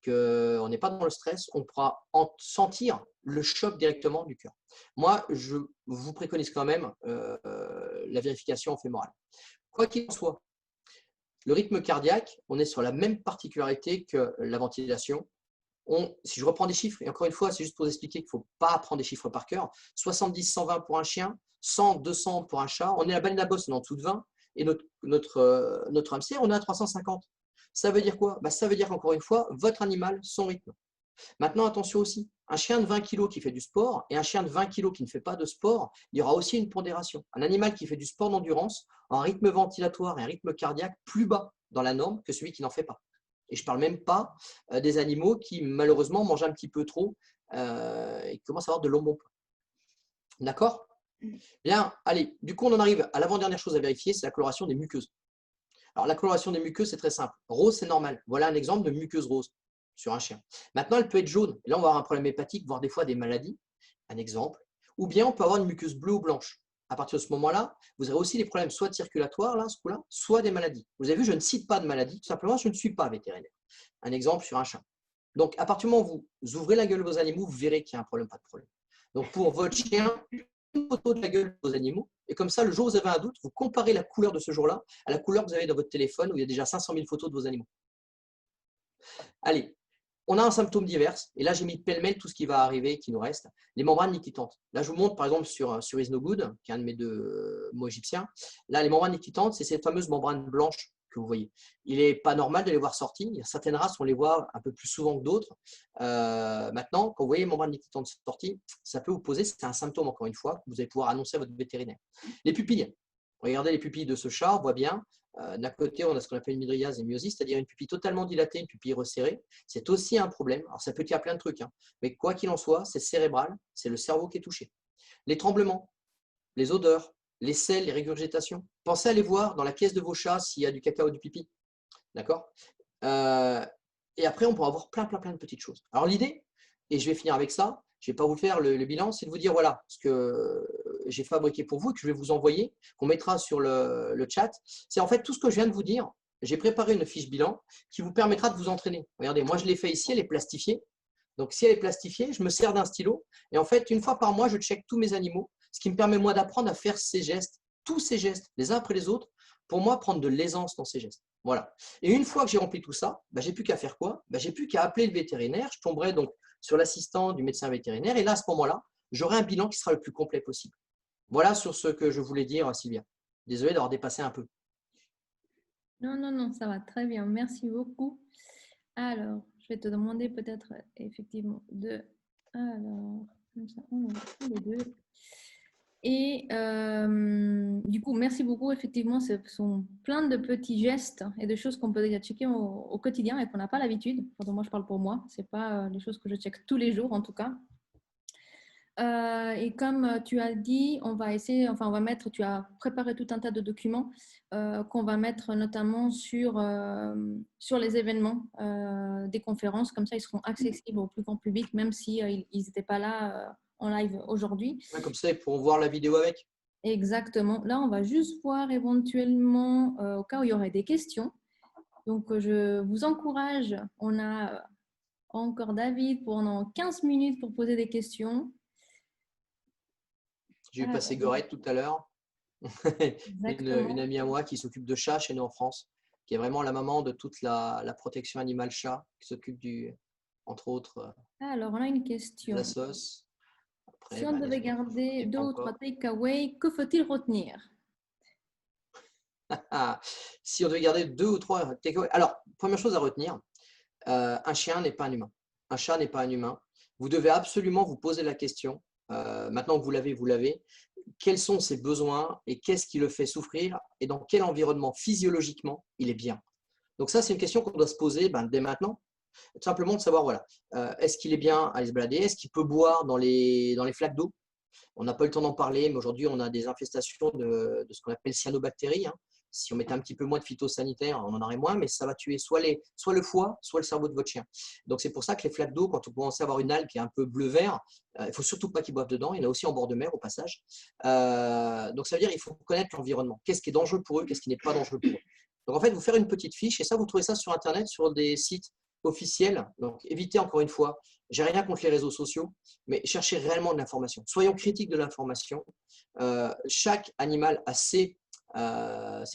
Speaker 2: qu'on n'est pas dans le stress, on pourra sentir le choc directement du cœur. Moi, je vous préconise quand même la vérification fémorale. Quoi qu'il en soit, le rythme cardiaque, on est sur la même particularité que la ventilation. Si je reprends des chiffres, et encore une fois, c'est juste pour vous expliquer qu'il ne faut pas apprendre des chiffres par cœur, 70, 120 pour un chien, 100, 200 pour un chat, on est la baleine à bosse, on est en dessous de 20, et notre hamster, on est à 350. Ça veut dire quoi? Ça veut dire qu'encore une fois, votre animal, son rythme. Maintenant, attention aussi, un chien de 20 kg qui fait du sport et un chien de 20 kg qui ne fait pas de sport, il y aura aussi une pondération. Un animal qui fait du sport d'endurance a un rythme ventilatoire et un rythme cardiaque plus bas dans la norme que celui qui n'en fait pas. Et je ne parle même pas des animaux qui, malheureusement, mangent un petit peu trop et qui commencent à avoir de l'embonpoint. D'accord? Bien, allez, du coup, on en arrive à l'avant-dernière chose à vérifier, c'est la coloration des muqueuses. Alors, la coloration des muqueuses, c'est très simple. Rose, c'est normal. Voilà un exemple de muqueuse rose sur un chien. Maintenant, elle peut être jaune. Et là, on va avoir un problème hépatique, voire des fois des maladies. Un exemple. Ou bien, on peut avoir une muqueuse bleue ou blanche. À partir de ce moment-là, vous aurez aussi des problèmes soit circulatoires, là, ce coup-là, soit des maladies. Vous avez vu, je ne cite pas de maladies, tout simplement, je ne suis pas vétérinaire. Un exemple sur un chat. Donc, à partir du moment où vous ouvrez la gueule de vos animaux, vous verrez qu'il y a un problème, pas de problème. Donc, pour votre chien, une photo de la gueule de vos animaux, et comme ça, le jour où vous avez un doute, vous comparez la couleur de ce jour-là à la couleur que vous avez dans votre téléphone où il y a déjà 500 000 photos de vos animaux. Allez, on a un symptôme divers, et là j'ai mis pêle-mêle tout ce qui va arriver, qui nous reste, les membranes nictitantes. Là je vous montre par exemple sur Is No Good, qui est un de mes deux mots égyptiens. Là les membranes nictitantes, c'est cette fameuse membrane blanche que vous voyez. Il n'est pas normal de les voir sortir. Il y a certaines races, on les voit un peu plus souvent que d'autres. Maintenant, quand vous voyez les membranes nictitantes sorties, ça peut vous poser, c'est un symptôme encore une fois, que vous allez pouvoir annoncer à votre vétérinaire. Les pupilles. Regardez les pupilles de ce chat, on voit bien. D'un côté, on a ce qu'on appelle une mydriase et une myosis, c'est-à-dire une pupille totalement dilatée, une pupille resserrée. C'est aussi un problème. Alors, ça peut être plein de trucs, hein. Mais quoi qu'il en soit, c'est cérébral, c'est le cerveau qui est touché. Les tremblements, les odeurs, les selles, les régurgitations. Pensez à aller voir dans la caisse de vos chats s'il y a du caca ou du pipi. D'accord? Et après, on pourra avoir plein de petites choses. Alors, l'idée, et je vais finir avec ça, je ne vais pas vous faire le bilan, c'est de vous dire voilà ce que j'ai fabriqué pour vous et que je vais vous envoyer, qu'on mettra sur le chat. C'est en fait tout ce que je viens de vous dire. J'ai préparé une fiche bilan qui vous permettra de vous entraîner. Regardez, moi je l'ai fait ici, elle est plastifiée. Donc si elle est plastifiée, je me sers d'un stylo. Et en fait, une fois par mois, je check tous mes animaux, ce qui me permet moi d'apprendre à faire ces gestes, tous ces gestes, les uns après les autres, pour moi prendre de l'aisance dans ces gestes. Voilà. Et une fois que j'ai rempli tout ça, j'ai plus qu'à faire quoi? J'ai plus qu'à appeler le vétérinaire. Je tomberai donc sur l'assistant du médecin vétérinaire. Et là, à ce moment-là, j'aurai un bilan qui sera le plus complet possible. Voilà sur ce que je voulais dire, Sylvia. Désolé d'avoir dépassé un peu.
Speaker 1: Non, ça va très bien. Merci beaucoup. Alors, je vais te demander peut-être effectivement de... Alors, comme ça, on a les deux. Et du coup, merci beaucoup. Effectivement, ce sont plein de petits gestes et de choses qu'on peut déjà checker au quotidien et qu'on n'a pas l'habitude. Moi, je parle pour moi. Ce n'est pas les choses que je check tous les jours, en tout cas. Et comme tu as dit, on va essayer, enfin, on va mettre, tu as préparé tout un tas de documents qu'on va mettre notamment sur les événements des conférences. Comme ça, ils seront accessibles au plus grand public, même si ils n'étaient pas là en live aujourd'hui.
Speaker 2: Ouais, comme ça, ils pourront voir la vidéo avec.
Speaker 1: Exactement. Là, on va juste voir éventuellement au cas où il y aurait des questions. Donc, je vous encourage. On a encore David pendant 15 minutes pour poser des questions.
Speaker 2: J'ai vu passer
Speaker 1: Alors,
Speaker 2: Gorette tout à l'heure. Une
Speaker 1: exactement.
Speaker 2: amie à moi qui s'occupe de chats chez nous en France, qui est vraiment la maman de toute la protection animale chat, qui s'occupe entre autres,
Speaker 1: Alors, on a une
Speaker 2: de la
Speaker 1: question.
Speaker 2: sauce.
Speaker 1: Si
Speaker 2: Après,
Speaker 1: on
Speaker 2: les
Speaker 1: devait
Speaker 2: autres, je ne
Speaker 1: garder
Speaker 2: connais
Speaker 1: deux
Speaker 2: pas
Speaker 1: ou trois
Speaker 2: encore.
Speaker 1: takeaways, que faut-il retenir?
Speaker 2: Si on devait garder 2 ou 3 takeaways. Alors, première chose à retenir, un chien n'est pas un humain. Un chat n'est pas un humain. Vous devez absolument vous poser la question, maintenant que vous l'avez, quels sont ses besoins et qu'est-ce qui le fait souffrir et dans quel environnement physiologiquement il est bien. Donc ça, c'est une question qu'on doit se poser dès maintenant. Tout simplement de savoir, voilà, est-ce qu'il est bien à aller se balader? Est-ce qu'il peut boire dans les flaques d'eau? On n'a pas eu le temps d'en parler, mais aujourd'hui, on a des infestations de ce qu'on appelle cyanobactéries, hein. Si on mettait un petit peu moins de phytosanitaire, on en aurait moins, mais ça va tuer soit le foie, soit le cerveau de votre chien. Donc, c'est pour ça que les flaques d'eau, quand vous commencez à avoir une algue qui est un peu bleu-vert, il ne faut surtout pas qu'ils boivent dedans. Il y en a aussi en bord de mer, au passage. Donc, ça veut dire qu'il faut connaître l'environnement. Qu'est-ce qui est dangereux pour eux, qu'est-ce qui n'est pas dangereux pour eux. Donc, en fait, vous faire une petite fiche, et ça, vous trouvez ça sur Internet, sur des sites officiels. Donc, évitez encore une fois, j'ai rien contre les réseaux sociaux, mais cherchez réellement de l'information. Soyons critiques de l'information. Chaque animal a ses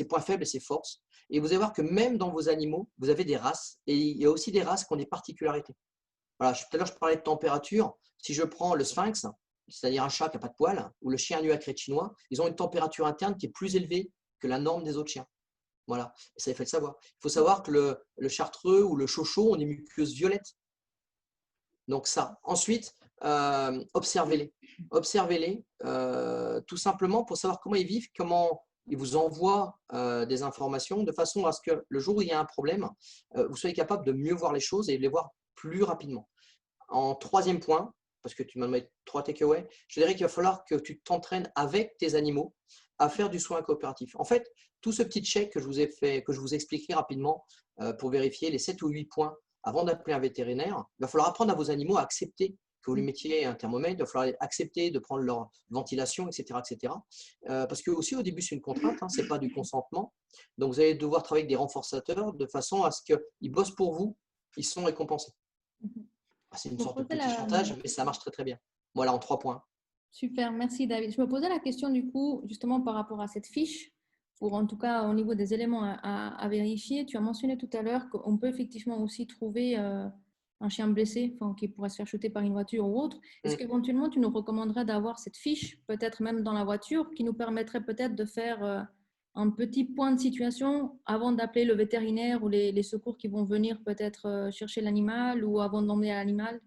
Speaker 2: points faibles et ses forces. Et vous allez voir que même dans vos animaux, vous avez des races. Et il y a aussi des races qui ont des particularités. Voilà, tout à l'heure, je parlais de température. Si je prends le sphinx, c'est-à-dire un chat qui n'a pas de poils, ou le chien nu à crête chinois, ils ont une température interne qui est plus élevée que la norme des autres chiens. Voilà, et ça, il faut le savoir. Il faut savoir que le chartreux ou le chocho ont des muqueuses violettes. Donc ça. Ensuite, observez-les. Observez-les tout simplement pour savoir comment ils vivent, comment ils vous envoient des informations de façon à ce que le jour où il y a un problème, vous soyez capable de mieux voir les choses et de les voir plus rapidement. En troisième point, parce que tu m'as demandé 3 takeaways, je dirais qu'il va falloir que tu t'entraînes avec tes animaux à faire du soin coopératif. En fait, tout ce petit check que je vous ai fait, que je vous ai expliqué rapidement pour vérifier les 7 ou 8 points avant d'appeler un vétérinaire, il va falloir apprendre à vos animaux à accepter que vous lui mettiez un thermomètre, il va falloir accepter de prendre leur ventilation, etc. etc. Parce que aussi au début, c'est une contrainte, hein, ce n'est pas du consentement. Donc vous allez devoir travailler avec des renforçateurs de façon à ce qu'ils bossent pour vous, ils sont récompensés. C'est une
Speaker 1: Je me
Speaker 2: sorte de
Speaker 1: posais
Speaker 2: petit
Speaker 1: la...
Speaker 2: chantage, mais ça marche très très bien. Voilà, en 3 points.
Speaker 1: Super, merci David. Je me posais la question du coup, justement par rapport à cette fiche, pour en tout cas au niveau des éléments à vérifier. Tu as mentionné tout à l'heure qu'on peut effectivement aussi trouver un chien blessé, enfin, qui pourrait se faire shooter par une voiture ou autre. Est-ce
Speaker 2: Mm.
Speaker 1: qu'éventuellement tu nous recommanderais d'avoir cette fiche, peut-être même dans la voiture, qui nous permettrait peut-être de faire un petit point de situation avant d'appeler le vétérinaire ou les secours qui vont venir peut-être chercher l'animal ou avant d'emmener l'animal?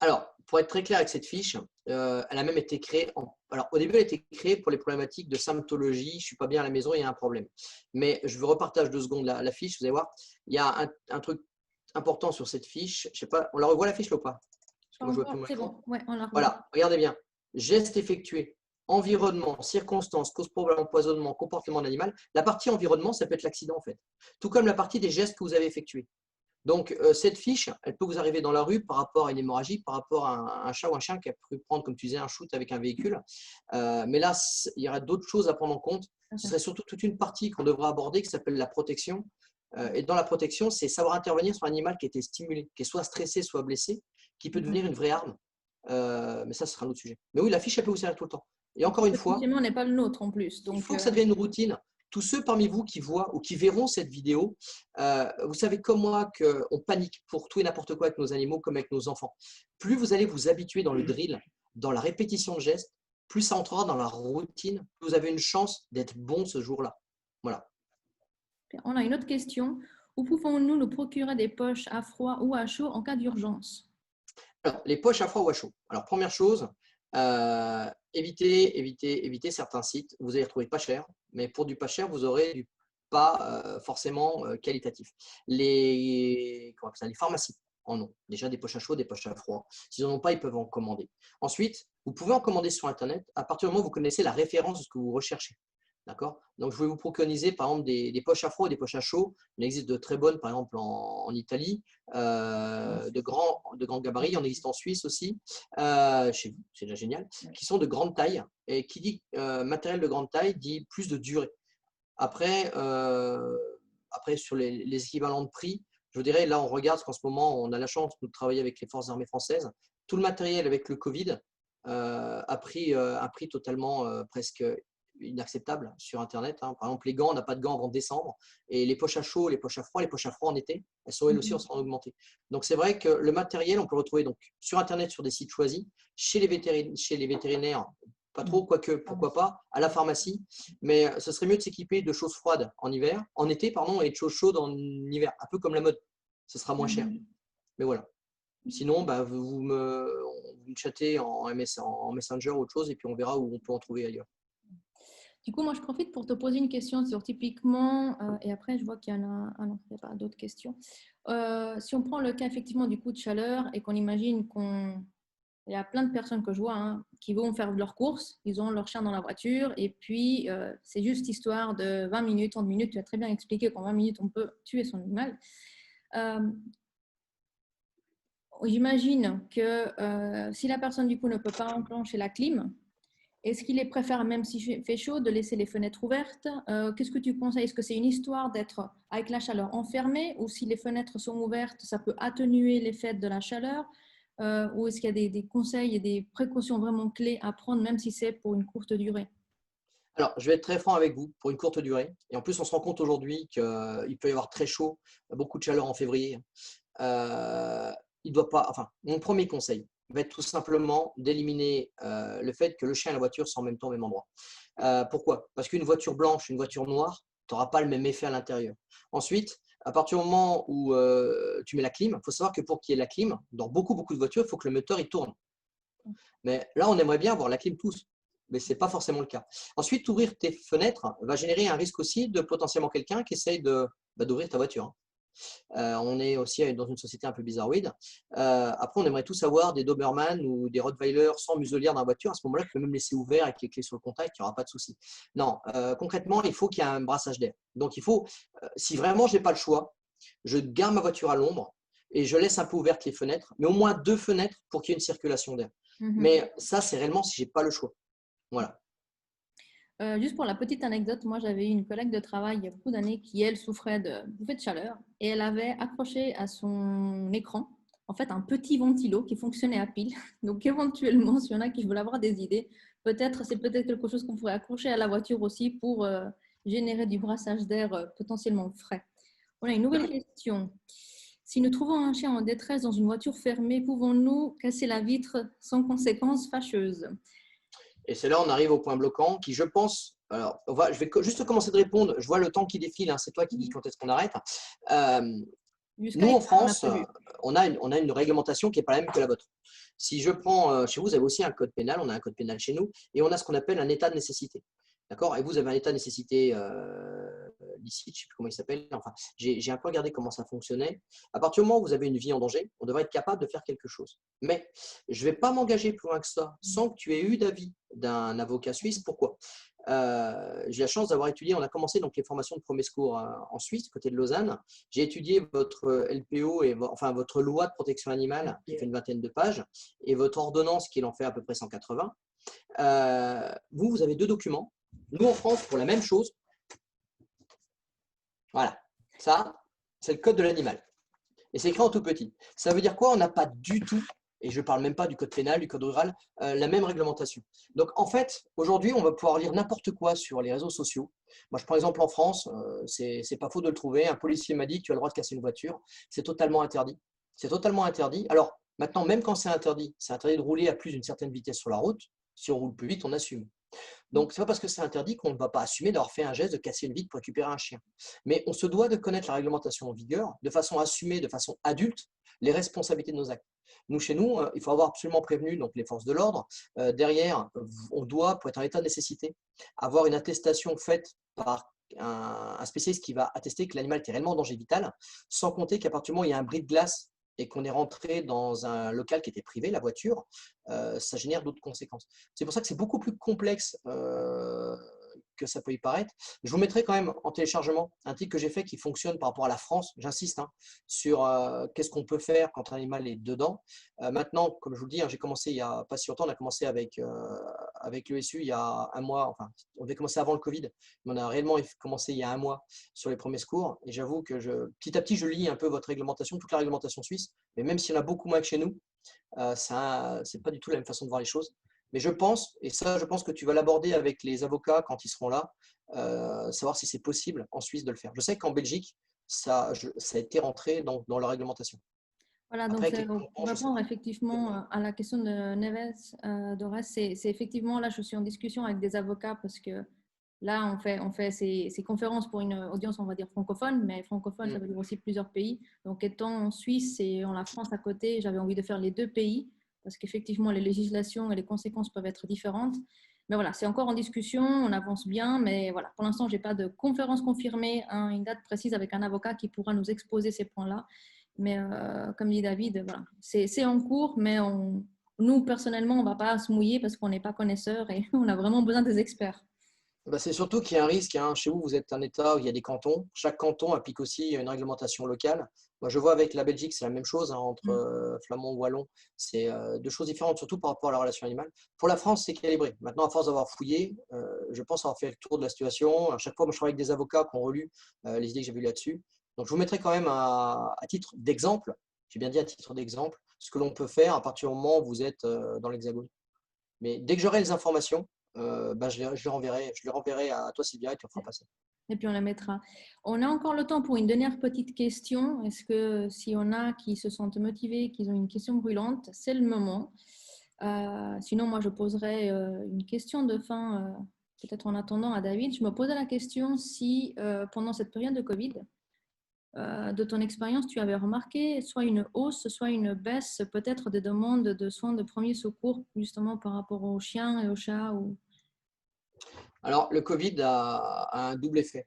Speaker 2: Alors, pour être très clair avec cette fiche, elle a même été créée. Alors, au début, elle a été créée pour les problématiques de symptologie. Je ne suis pas bien à la maison, il y a un problème. Mais je vous repartage 2 secondes la fiche. Vous allez voir, il y a un truc important sur cette fiche. Je sais pas, on la revoit la fiche là ou pas? Parce que
Speaker 1: Pas
Speaker 2: moi, je ne vois plus
Speaker 1: encore,
Speaker 2: mon
Speaker 1: c'est
Speaker 2: écran.
Speaker 1: bon, ouais, on la revoit.
Speaker 2: Voilà, regardez bien. Gestes effectués, environnement, circonstances, cause probable empoisonnement, comportement d'animal. La partie environnement, ça peut être l'accident en fait. Tout comme la partie des gestes que vous avez effectués. Donc, cette fiche, elle peut vous arriver dans la rue par rapport à une hémorragie, par rapport à un chat ou un chien qui a pu prendre, comme tu disais, un shoot avec un véhicule. Mais là, il y aurait d'autres choses à prendre en compte. Ce serait surtout toute une partie qu'on devrait aborder qui s'appelle la protection. Et dans la protection, c'est savoir intervenir sur un animal qui a été stimulé, qui est soit stressé, soit blessé, qui peut devenir une vraie arme. Mais ça, ce sera un autre sujet. Mais oui, la fiche, elle peut vous servir tout le temps. Et encore une
Speaker 1: Le
Speaker 2: fois,
Speaker 1: fonctionnement n'est pas le nôtre en plus.
Speaker 2: il
Speaker 1: Donc,
Speaker 2: faut que ça devienne une routine. Tous ceux parmi vous qui voient ou qui verront cette vidéo, vous savez comme moi qu'on panique pour tout et n'importe quoi avec nos animaux comme avec nos enfants. Plus vous allez vous habituer dans le drill, dans la répétition de gestes, plus ça entrera dans la routine, plus vous avez une chance d'être bon ce jour-là. Voilà.
Speaker 1: on a une autre question. Où pouvons-nous nous procurer des poches à froid ou à chaud en cas d'urgence?
Speaker 2: Alors, les poches à froid ou à chaud. Alors, première chose, évitez certains sites. Vous allez les retrouver pas cher, mais pour du pas cher, vous aurez du pas forcément qualitatif. Les pharmacies. en ont. Déjà des poches à chaud, des poches à froid. S'ils n'en ont pas, ils peuvent en commander. Ensuite, vous pouvez en commander sur Internet à partir du moment où vous connaissez la référence de ce que vous recherchez. D'accord? Donc, je vais vous préconiser, par exemple, des poches à froid et des poches à chaud. Il existe de très bonnes, par exemple, en Italie, de grands gabarits. Il en existe en Suisse aussi, chez vous, c'est déjà génial, qui sont de grande taille. Et qui dit matériel de grande taille dit plus de durée. Après, sur les équivalents de prix, je vous dirais, là, on regarde qu'en ce moment, on a la chance de travailler avec les forces armées françaises. Tout le matériel avec le Covid a pris un prix totalement presque inacceptable sur Internet. Par exemple, les gants, on n'a pas de gants avant décembre. Et les poches à chaud, les poches à froid en été, elles sont elles aussi en train d'augmenter. Donc, c'est vrai que le matériel, on peut le retrouver donc, sur Internet, sur des sites choisis, chez les vétérinaires, pas trop, quoique, pourquoi pas, à la pharmacie. Mais ce serait mieux de s'équiper de choses froides en été, et de choses chaudes en hiver, un peu comme la mode. Ce sera moins cher. Mais voilà. Sinon, vous me chattez en Messenger ou autre chose, et puis on verra où on peut en trouver ailleurs.
Speaker 1: Du coup, moi, je profite pour te poser une question sur typiquement, et après, je vois qu'il y en a, non, il n'y a pas d'autres questions. Si on prend le cas effectivement du coup de chaleur et qu'on imagine il y a plein de personnes que je vois qui vont faire leurs courses, ils ont leur chien dans la voiture, et puis c'est juste histoire de 20 minutes, 30 minutes. Tu as très bien expliqué qu'en 20 minutes, on peut tuer son animal. J'imagine que si la personne du coup ne peut pas enclencher la clim, est-ce qu'il est préférable, même s'il fait chaud, de laisser les fenêtres ouvertes? Qu'est-ce que tu conseilles? Est-ce que c'est une histoire d'être avec la chaleur enfermée, ou si les fenêtres sont ouvertes, ça peut atténuer l'effet de la chaleur? Ou est-ce qu'il y a des conseils et des précautions vraiment clés à prendre, même si c'est pour une courte durée?
Speaker 2: Alors, je vais être très franc avec vous pour une courte durée. Et en plus, on se rend compte aujourd'hui qu'il peut y avoir très chaud, beaucoup de chaleur en février. Il doit pas. Enfin, mon premier conseil va être tout simplement d'éliminer le fait que le chien et la voiture sont en même temps au même endroit. Pourquoi? Parce qu'une voiture blanche, une voiture noire, tu n'auras pas le même effet à l'intérieur. Ensuite, à partir du moment où tu mets la clim, il faut savoir que pour qu'il y ait la clim, dans beaucoup de voitures, il faut que le moteur il tourne. Mais là, on aimerait bien avoir la clim tous, mais ce n'est pas forcément le cas. Ensuite, ouvrir tes fenêtres va générer un risque aussi de potentiellement quelqu'un qui essaye d'ouvrir ta voiture. On est aussi dans une société un peu bizarroïde. Après, on aimerait tous avoir des Doberman ou des Rottweiler sans muselière dans la voiture. À ce moment-là, tu peux même laisser ouvert avec les clés sur le contact, il n'y aura pas de souci. Non, concrètement, il faut qu'il y ait un brassage d'air. Donc, il faut, si vraiment je n'ai pas le choix, je garde ma voiture à l'ombre et je laisse un peu ouvertes les fenêtres, mais au moins 2 fenêtres pour qu'il y ait une circulation d'air. Mais ça, c'est réellement si je n'ai pas le choix. Voilà.
Speaker 1: Juste pour la petite anecdote, moi j'avais eu une collègue de travail il y a beaucoup d'années qui, elle, souffrait de bouffées de chaleur, et elle avait accroché à son écran en fait un petit ventilo qui fonctionnait à pile. Donc éventuellement, s'il y en a qui veulent avoir des idées, c'est peut-être quelque chose qu'on pourrait accrocher à la voiture aussi pour générer du brassage d'air potentiellement frais. On a une nouvelle question. Si nous trouvons un chien en détresse dans une voiture fermée, pouvons-nous casser la vitre sans conséquences fâcheuses?
Speaker 2: Et c'est là on arrive au point bloquant qui, je pense, alors je vais juste commencer de répondre. Je vois le temps qui défile, c'est toi qui dis quand est-ce qu'on arrête. Nous, en France, on a une réglementation qui n'est pas la même que la vôtre. Si je prends, chez vous, vous avez aussi un code pénal, on a un code pénal chez nous, et on a ce qu'on appelle un état de nécessité. D'accord? Et vous avez un état de nécessité licite, je ne sais plus comment il s'appelle. Enfin, j'ai un peu regardé comment ça fonctionnait. À partir du moment où vous avez une vie en danger, on devrait être capable de faire quelque chose. Mais je ne vais pas m'engager plus loin que ça sans que tu aies eu d'avis d'un avocat suisse. Pourquoi? J'ai la chance d'avoir étudié, on a commencé donc les formations de premier secours en Suisse, côté de Lausanne. J'ai étudié votre LPO, enfin votre loi de protection animale, qui fait une vingtaine de pages, et votre ordonnance, qui en fait à peu près 180. Vous avez 2 documents. Nous, en France, pour la même chose, voilà, ça, c'est le code de l'animal. Et c'est écrit en tout petit. Ça veut dire quoi? On n'a pas du tout, et je ne parle même pas du code pénal, du code rural, la même réglementation. Donc, en fait, aujourd'hui, on va pouvoir lire n'importe quoi sur les réseaux sociaux. Moi, je prends exemple en France, c'est pas faux de le trouver. Un policier m'a dit que tu as le droit de casser une voiture. C'est totalement interdit. C'est totalement interdit. Alors, maintenant, même quand c'est interdit de rouler à plus d'une certaine vitesse sur la route. Si on roule plus vite, on assume. Donc, ce n'est pas parce que c'est interdit qu'on ne va pas assumer d'avoir fait un geste de casser une vitre pour récupérer un chien. Mais on se doit de connaître la réglementation en vigueur, de façon assumée, de façon adulte, les responsabilités de nos actes. Nous, chez nous, il faut avoir absolument prévenu donc, les forces de l'ordre. Derrière, on doit, pour être en état de nécessité, avoir une attestation faite par un spécialiste qui va attester que l'animal est réellement en danger vital, sans compter qu'à partir du moment où il y a un bris de glace et qu'on est rentré dans un local qui était privé, la voiture, ça génère d'autres conséquences. C'est pour ça que c'est beaucoup plus complexe que ça peut y paraître. Je vous mettrai quand même en téléchargement un titre que j'ai fait qui fonctionne par rapport à la France, j'insiste, hein, sur qu'est-ce qu'on peut faire quand un animal est dedans. Maintenant, comme je vous le dis, hein, j'ai commencé il n'y a pas si longtemps, on a commencé avec l'ESU il y a un mois, enfin, on devait commencer avant le Covid, mais on a réellement commencé il y a un mois sur les premiers secours, et j'avoue que petit à petit, je lis un peu votre réglementation, toute la réglementation suisse, mais même s'il y en a beaucoup moins que chez nous, c'est pas du tout la même façon de voir les choses. Mais je pense, et ça, je pense que tu vas l'aborder avec les avocats quand ils seront là, savoir si c'est possible en Suisse de le faire. Je sais qu'en Belgique, ça a été rentré dans la réglementation.
Speaker 1: Voilà, donc
Speaker 2: Après, avec les cantons,
Speaker 1: pour
Speaker 2: je sais
Speaker 1: répondre
Speaker 2: pas.
Speaker 1: effectivement à la question de Neves, Dores, c'est effectivement, là, je suis en discussion avec des avocats parce que là, on fait ces conférences pour une audience, on va dire francophone, mais francophone, ça
Speaker 2: Mm.
Speaker 1: veut dire aussi plusieurs pays. Donc, étant en Suisse et en la France à côté, j'avais envie de faire les deux pays parce qu'effectivement, les législations et les conséquences peuvent être différentes. Mais voilà, c'est encore en discussion, on avance bien, mais voilà, pour l'instant, je n'ai pas de conférence confirmée, hein, une date précise avec un avocat qui pourra nous exposer ces points-là. Mais comme dit David, voilà, c'est en cours, mais nous, personnellement, on ne va pas se mouiller parce qu'on n'est pas connaisseurs et on a vraiment besoin des experts.
Speaker 2: Bah, c'est surtout qu'il y a un risque, hein. Chez vous, vous êtes un État où il y a des cantons. Chaque canton applique aussi une réglementation locale. Moi, je vois avec la Belgique, c'est la même chose, hein, entre
Speaker 1: Mm.
Speaker 2: flamand ou wallon. C'est deux choses différentes, surtout par rapport à la relation animale. Pour la France, c'est calibré. Maintenant, à force d'avoir fouillé, je pense avoir fait le tour de la situation. À chaque fois, moi, je travaille avec des avocats qui ont relu les idées que j'ai vues là-dessus. Donc, je vous mettrai quand même à titre d'exemple, j'ai bien dit à titre d'exemple, ce que l'on peut faire à partir du moment où vous êtes dans l'Hexagone. Mais dès que j'aurai les informations, bah, je les renverrai à toi, Sylvia, et tu le feras passer.
Speaker 1: Et puis on la mettra. On a encore le temps pour une dernière petite question. Est-ce que si on a qui se sentent motivés, qui ont une question brûlante, c'est le moment. Sinon, moi, je poserai une question de fin, peut-être en attendant à David. Je me posais la question si pendant cette période de Covid, de ton expérience, tu avais remarqué soit une hausse, soit une baisse peut-être des demandes de soins de premier secours, justement par rapport aux chiens et aux chats ou...
Speaker 2: Alors, le Covid a un double effet.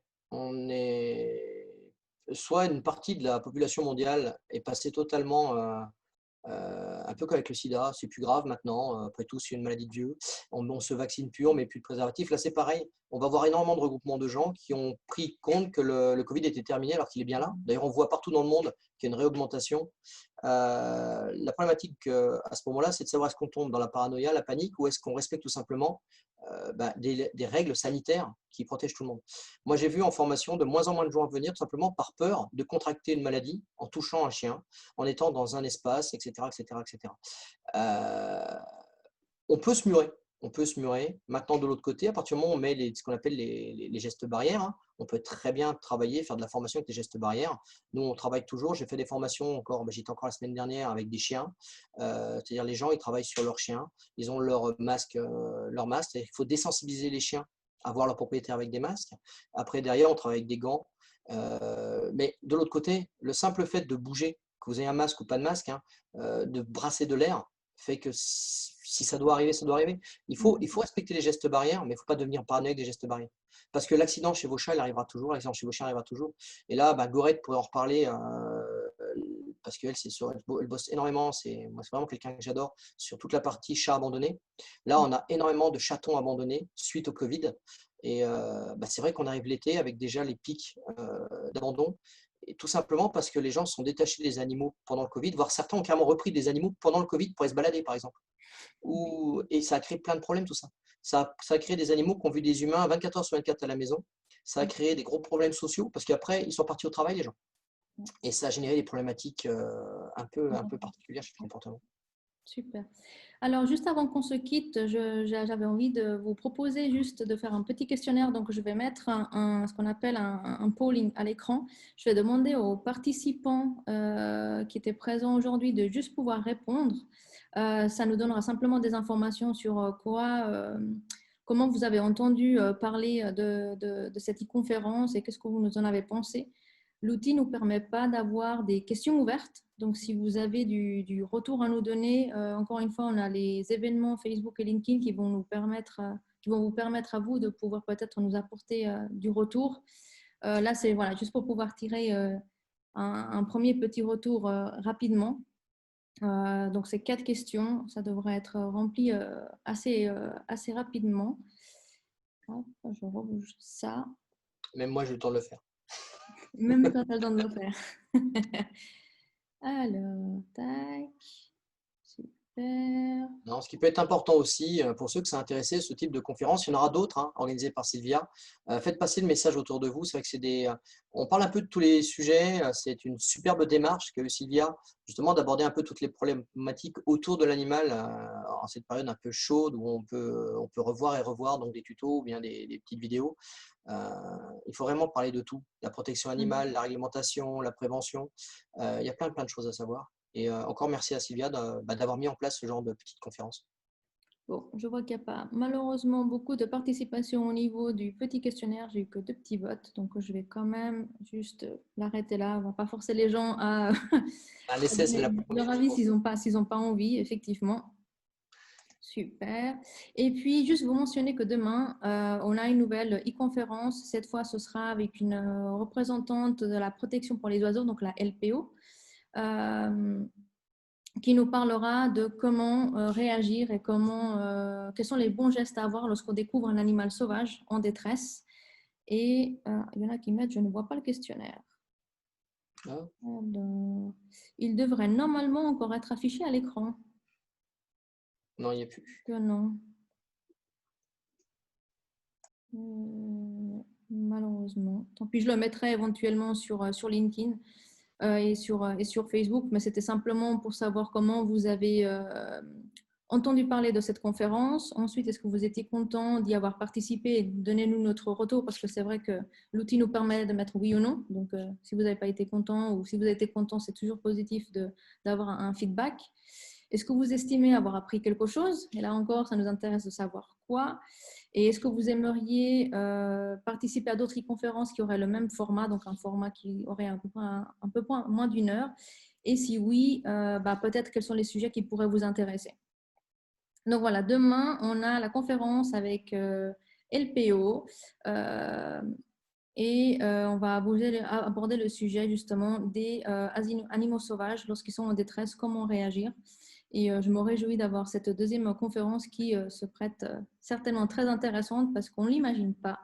Speaker 2: Soit une partie de la population mondiale est passée totalement un peu comme avec le sida, c'est plus grave maintenant. Après tout, c'est une maladie de vieux. On se vaccine plus, on met plus de préservatifs. Là, c'est pareil. On va voir énormément de regroupements de gens qui ont pris compte que le Covid était terminé alors qu'il est bien là. D'ailleurs, on voit partout dans le monde qu'il y a une réaugmentation. La problématique à ce moment-là, c'est de savoir est-ce qu'on tombe dans la paranoïa, la panique, ou est-ce qu'on respecte tout simplement des règles sanitaires qui protègent tout le monde. Moi, j'ai vu en formation de moins en moins de gens venir tout simplement par peur de contracter une maladie en touchant un chien, en étant dans un espace, etc. etc., etc. On peut se murer. On peut se murer. Maintenant, de l'autre côté, à partir du moment où on met ce qu'on appelle les gestes barrières, hein, on peut très bien travailler, faire de la formation avec les gestes barrières. Nous, on travaille toujours. J'ai fait des formations encore, j'étais encore la semaine dernière avec des chiens. C'est-à-dire les gens, ils travaillent sur leurs chiens. Ils ont leur masque. Il faut désensibiliser les chiens à voir leur propriétaire avec des masques. Après, derrière, on travaille avec des gants. Mais de l'autre côté, le simple fait de bouger, que vous ayez un masque ou pas de masque, hein, de brasser de l'air, fait que si ça doit arriver, ça doit arriver. Il faut respecter les gestes barrières, mais il ne faut pas devenir paranoïaque des gestes barrières. Parce que l'accident chez vos chats, il arrivera toujours, l'accident chez vos chiens arrivera toujours. Et là, Gorette pourrait en reparler, parce qu'elle, elle bosse énormément. Moi, c'est vraiment quelqu'un que j'adore sur toute la partie chats abandonnés. Là, on a énormément de chatons abandonnés suite au Covid. Et c'est vrai qu'on arrive l'été avec déjà les pics d'abandon. Et tout simplement parce que les gens sont détachés des animaux pendant le Covid, voire certains ont carrément repris des animaux pendant le Covid pour aller se balader, par exemple. Et ça a créé plein de problèmes, tout ça. Ça a créé des animaux qui ont vu des humains 24 heures sur 24 à la maison. Ça a créé des gros problèmes sociaux parce qu'après, ils sont partis au travail, les gens. Et ça a généré des problématiques un peu particulières chez le comportement.
Speaker 1: Super. Alors, juste avant qu'on se quitte, j'avais envie de vous proposer juste de faire un petit questionnaire. Donc, je vais mettre ce qu'on appelle un polling à l'écran. Je vais demander aux participants qui étaient présents aujourd'hui de juste pouvoir répondre. Ça nous donnera simplement des informations sur comment vous avez entendu parler de cette e-conférence et qu'est-ce que vous nous en avez pensé. L'outil ne nous permet pas d'avoir des questions ouvertes. Donc, si vous avez du retour à nous donner, encore une fois, on a les événements Facebook et LinkedIn qui vont vous permettre à vous de pouvoir peut-être nous apporter du retour. Là, c'est voilà, juste pour pouvoir tirer un premier petit retour rapidement. Donc, c'est 4 questions. Ça devrait être rempli assez rapidement. Hop, je rebouge ça.
Speaker 2: Même moi, j'ai le temps de le faire.
Speaker 1: Même toi, tu as le temps de le faire. Alors, tac. Super.
Speaker 2: Non, ce qui peut être important aussi, pour ceux que ça intéressait, ce type de conférence, il y en aura d'autres hein, organisées par Sylvia. Faites passer le message autour de vous. C'est vrai que on parle un peu de tous les sujets. C'est une superbe démarche qu'a eu Sylvia, justement, d'aborder un peu toutes les problématiques autour de l'animal en cette période un peu chaude où on peut revoir et revoir donc des tutos ou bien des petites vidéos. Il faut vraiment parler de tout. La protection animale, la réglementation, la prévention. Il y a plein de choses à savoir. Et encore merci à Sylvia d'avoir mis en place ce genre de petite conférence.
Speaker 1: Bon, je vois qu'il n'y a pas malheureusement beaucoup de participation au niveau du petit questionnaire. J'ai eu que 2 petits votes, donc je vais quand même juste l'arrêter là. On ne va pas forcer les gens à,
Speaker 2: Un
Speaker 1: à
Speaker 2: essai, c'est
Speaker 1: donner
Speaker 2: la
Speaker 1: leur
Speaker 2: première
Speaker 1: avis
Speaker 2: chose.
Speaker 1: s'ils n'ont pas envie, effectivement. Super. Et puis, juste vous mentionner que demain, on a une nouvelle e-conférence. Cette fois, ce sera avec une représentante de la protection pour les oiseaux, donc la LPO, qui nous parlera de comment réagir et quels sont les bons gestes à avoir lorsqu'on découvre un animal sauvage en détresse. Et il y en a qui mettent, je ne vois pas le questionnaire.
Speaker 2: Ah.
Speaker 1: Alors, il devrait normalement encore être affiché à l'écran.
Speaker 2: Non, il n'y a plus.
Speaker 1: Que non. Malheureusement. Tant pis, je le mettrai éventuellement sur LinkedIn et sur Facebook, mais c'était simplement pour savoir comment vous avez entendu parler de cette conférence. Ensuite, est-ce que vous étiez content d'y avoir participé? Donnez-nous notre retour parce que c'est vrai que l'outil nous permet de mettre oui ou non. Donc, si vous n'avez pas été content ou si vous avez été content, c'est toujours positif d'avoir un feedback. Est-ce que vous estimez avoir appris quelque chose? Et là encore, ça nous intéresse de savoir quoi. Et est-ce que vous aimeriez participer à d'autres conférences qui auraient le même format, donc un format qui aurait un peu moins d'une heure? Et si oui, peut-être quels sont les sujets qui pourraient vous intéresser? Donc voilà, demain, on a la conférence avec LPO et on va aborder le sujet justement des animaux sauvages lorsqu'ils sont en détresse, comment réagir. Et je me réjouis d'avoir cette deuxième conférence qui se prête certainement très intéressante parce qu'on ne l'imagine pas.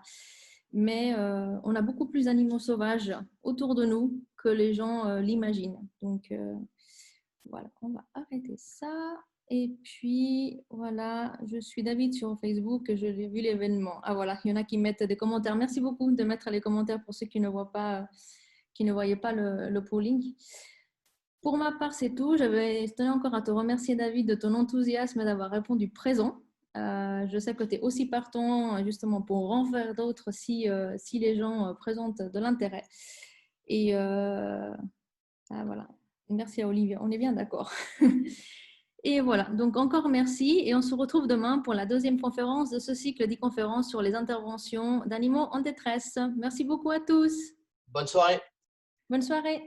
Speaker 1: Mais on a beaucoup plus d'animaux sauvages autour de nous que les gens l'imaginent. Donc voilà, on va arrêter ça. Et puis voilà, je suis David sur Facebook, je l'ai vu l'événement. Ah voilà, il y en a qui mettent des commentaires. Merci beaucoup de mettre les commentaires pour ceux qui ne voyaient pas le polling. Pour ma part, c'est tout. Je tenais encore à te remercier, David, de ton enthousiasme et d'avoir répondu présent. Je sais que tu es aussi partant justement pour en faire d'autres si les gens présentent de l'intérêt. Et voilà. Merci à Olivia. On est bien d'accord. Et voilà. Donc encore merci. Et on se retrouve demain pour la deuxième conférence de ce cycle d'e-conférences sur les interventions d'animaux en détresse. Merci beaucoup à tous.
Speaker 2: Bonne soirée.
Speaker 1: Bonne soirée.